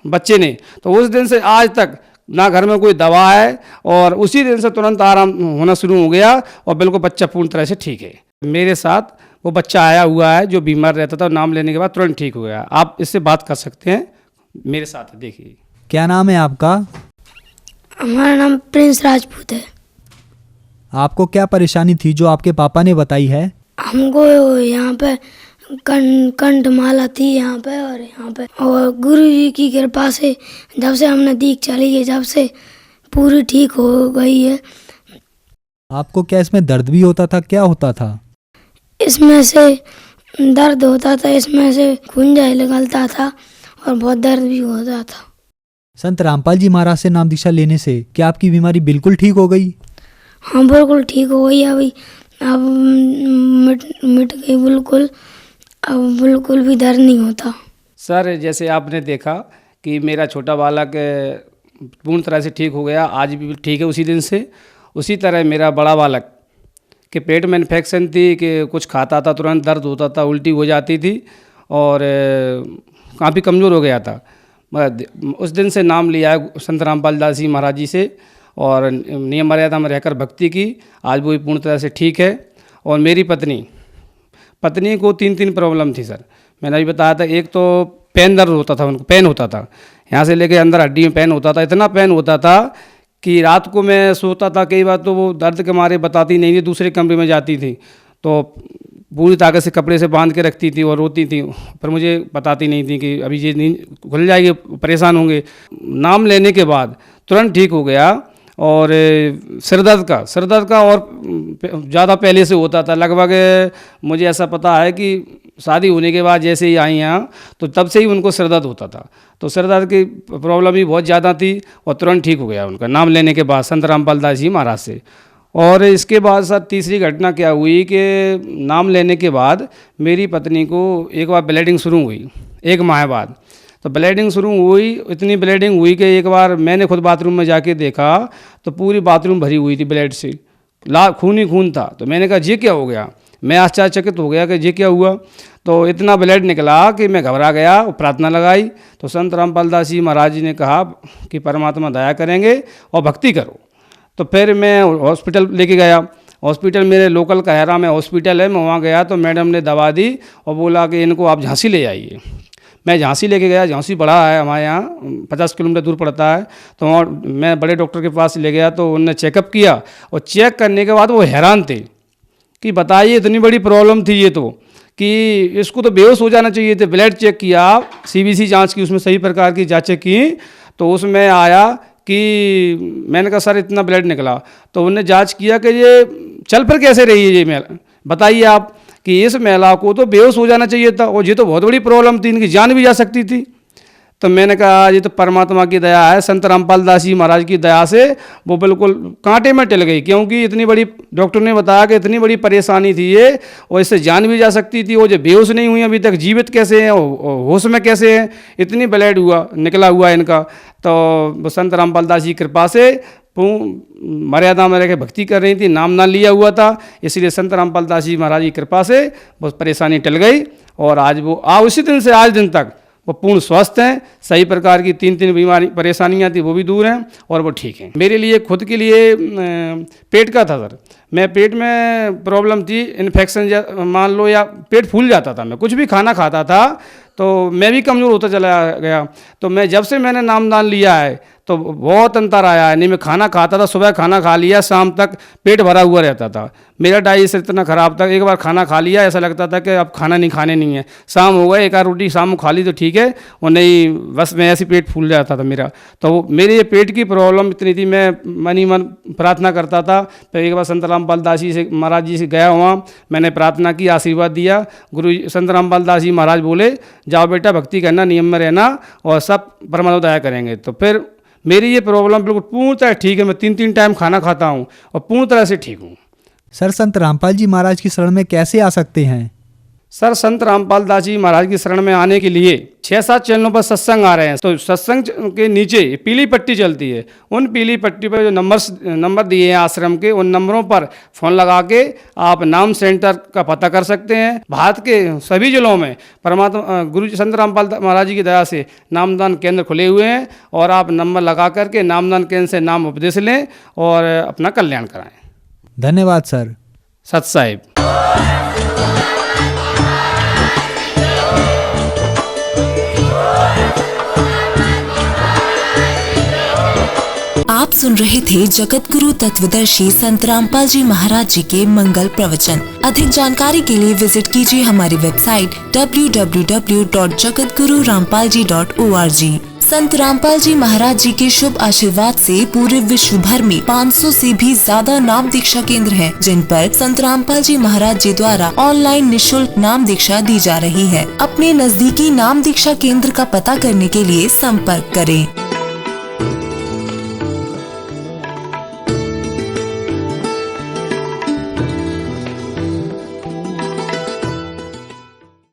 बच्चे ने, तो उस दिन से आज तक ना घर में कोई दवा है और उसी दिन से तुरंत आराम होना शुरू हो गया और बिल्कुल बच्चा पूर्ण तरह से ठीक है। मेरे साथ वो बच्चा आया हुआ है जो बीमार रहता था, नाम लेने के बाद तुरंत ठीक हो गया। आप इससे बात कर सकते हैं, मेरे साथ देखिए। क्या नाम है आपका? हमारा नाम प्रिंस राजपूत है। आपको क्या परेशानी थी जो आपके पापा ने बताई है? हमको यहाँ पे कंठ माला थी यहाँ पे और यहाँ पे, और गुरु जी की कृपा से जब से हमने दीक्षा ली है, जब से पूरी ठीक हो गई है। आपको क्या इसमें दर्द भी होता था? क्या होता था इसमें? से दर्द होता था, इसमें से खून निकलता था और बहुत दर्द भी होता था। संत रामपाल जी महाराज से नाम दीक्षा लेने से क्या आपकी बीमारी बिल्कुल ठीक हो गई? हाँ बिल्कुल ठीक हो गई। अभी अब मिट गई बिल्कुल, अब बिल्कुल भी दर्द नहीं होता। सर जैसे आपने देखा कि मेरा छोटा बालक पूर्ण तरह से ठीक हो गया, आज भी ठीक है उसी दिन से। उसी तरह मेरा बड़ा बालक कि पेट में इन्फेक्शन थी, कि कुछ खाता था तुरंत दर्द होता था, उल्टी हो जाती थी और काफ़ी कमज़ोर हो गया था। उस दिन से नाम लिया संत रामपाल दास जी महाराज जी से और नियम मर्यादा में रहकर भक्ति की। आज वो पूर्ण तरह से ठीक है। और मेरी पत्नी को 3 प्रॉब्लम थी सर। मैंने अभी बताया था, एक तो पेन दर्द होता था, उनको पेन होता था, यहाँ से लेके अंदर हड्डी में पेन होता था, इतना पेन होता था कि रात को मैं सोता था कई बार तो वो दर्द के मारे बताती नहीं थी, दूसरे कमरे में जाती थी तो पूरी ताकत से कपड़े से बांध के रखती थी और रोती थी, पर मुझे बताती नहीं थी कि अभी ये नींद खुल जाएगी, परेशान होंगे। नाम लेने के बाद तुरंत ठीक हो गया। और सिर दर्द का और ज़्यादा पहले से होता था, लगभग मुझे ऐसा पता है कि शादी होने के बाद जैसे ही आई यहाँ तो तब से ही उनको सिर दर्द होता था। तो सिर दर्द की प्रॉब्लम भी बहुत ज़्यादा थी और तुरंत ठीक हो गया उनका नाम लेने के बाद संत रामपाल दास जी महाराज से। और इसके बाद सर तीसरी घटना क्या हुई कि नाम लेने के बाद मेरी पत्नी को एक बार ब्लीडिंग शुरू हुई 1 माह बाद। तो ब्लीडिंग शुरू हुई, इतनी ब्लीडिंग हुई कि एक बार मैंने खुद बाथरूम में जाके देखा तो पूरी बाथरूम भरी हुई थी ब्लड से, खून ही खून था। तो मैंने कहा ये क्या हो गया, मैं आश्चर्यचकित हो गया कि ये क्या हुआ। तो इतना ब्लड निकला कि मैं घबरा गया और प्रार्थना लगाई। तो संत रामपाल दास जी महाराज जी ने कहा कि परमात्मा दया करेंगे और भक्ति करो। तो फिर मैं हॉस्पिटल लेके गया। हॉस्पिटल मेरे लोकल कहरा में हॉस्पिटल है, मैं वहाँ गया तो मैडम ने दवा दी और बोला कि इनको आप झांसी ले आइए। मैं झांसी लेके गया, झांसी बड़ा है हमारे यहाँ 50 किलोमीटर दूर पड़ता है। तो मैं बड़े डॉक्टर के पास ले गया तो उन्होंने चेकअप किया और चेक करने के बाद वो हैरान थे कि बताइए इतनी बड़ी प्रॉब्लम थी ये तो कि इसको तो बेहोश हो जाना चाहिए थे। ब्लड चेक किया, CBC जांच की, उसमें सही प्रकार की जांचें की तो उसमें आया कि मैंने कहा सर इतना ब्लड निकला। तो उन्होंने जांच किया कि ये चल फिर कैसे रही है ये महिला, बताइए आप कि इस महिला को तो बेहोश हो जाना चाहिए था और ये तो बहुत बड़ी प्रॉब्लम थी, इनकी जान भी जा सकती थी। तो मैंने कहा ये तो परमात्मा की दया है, संत रामपाल दास जी महाराज की दया से वो बिल्कुल कांटे में टल गई, क्योंकि इतनी बड़ी डॉक्टर ने बताया कि इतनी बड़ी परेशानी थी ये और इससे जान भी जा सकती थी। वो जो बेहोश नहीं हुई अभी तक, जीवित कैसे हैं, होश में कैसे हैं, इतनी ब्लड निकला हुआ है इनका। तो संत रामपाल दास जी कृपा से मर्यादा में रह के भक्ति कर रही थी, नाम ना लिया हुआ था, इसलिए संत रामपाल दास जी महाराज की कृपा से बहुत परेशानी टल गई और आज वो उसी दिन से आज दिन तक वो पूर्ण स्वस्थ हैं। सही प्रकार की 3 बीमारी परेशानियां थी वो भी दूर हैं और वो ठीक हैं। मेरे लिए खुद के लिए पेट का था सर, मैं पेट में प्रॉब्लम थी, इन्फेक्शन मान लो या पेट फूल जाता था, मैं कुछ भी खाना खाता था तो मैं भी कमज़ोर होता चला गया। तो मैं जब से मैंने नामदान लिया है तो बहुत अंतर आया है। नहीं मैं खाना खाता था, सुबह खाना खा लिया, शाम तक पेट भरा हुआ रहता था, मेरा डाइजेशन इतना ख़राब था, एक बार खाना खा लिया ऐसा लगता था कि अब खाना नहीं खाने नहीं है। शाम हो गए, 1 आध रोटी शाम को खा ली तो ठीक है, और नहीं बस मैं ऐसे पेट फूल जाता था मेरा। तो मेरे ये पेट की प्रॉब्लम इतनी थी, मैं मन ही मन प्रार्थना करता था। फिर एक बार संत रामपाल दास जी से महाराज जी से गया, वहाँ मैंने प्रार्थना की, आशीर्वाद दिया। गुरु संत रामपाल दास जी महाराज बोले जाओ बेटा भक्ति करना, नियम में रहना और सब परमात्मा दया करेंगे। तो फिर मेरी ये प्रॉब्लम बिल्कुल पूर्ण तरह ठीक है, मैं 3 टाइम खाना खाता हूँ और पूर्ण तरह से ठीक हूँ। सर संत रामपाल जी महाराज की शरण में कैसे आ सकते हैं? सर संत रामपाल दास जी महाराज की शरण में आने के लिए 6-7 चैनलों पर सत्संग आ रहे हैं। तो सत्संग के नीचे पीली पट्टी चलती है, उन पीली पट्टी पर जो नंबर दिए हैं आश्रम के, उन नंबरों पर फ़ोन लगा के आप नाम सेंटर का पता कर सकते हैं। भारत के सभी जिलों में परमात्मा गुरु संत रामपाल महाराज जी की दया से नामदान केंद्र खुले हुए हैं और आप नंबर लगा करके नामदान केंद्र से नाम उपदेश लें और अपना कल्याण कराएं। धन्यवाद सर। सत साहिब। आप सुन रहे थे जगत गुरु तत्वदर्शी संत रामपाल जी महाराज जी के मंगल प्रवचन। अधिक जानकारी के लिए विजिट कीजिए हमारी वेबसाइट www.jagatgururampalji.org। संत रामपाल जी महाराज जी के शुभ आशीर्वाद से पूरे विश्व भर में 500 से भी ज्यादा नाम दीक्षा केंद्र हैं, जिन पर संत रामपाल जी महाराज जी द्वारा ऑनलाइन निशुल्क नाम दीक्षा दी जा रही है। अपने नजदीकी नाम दीक्षा केंद्र का पता करने के लिए संपर्क करें।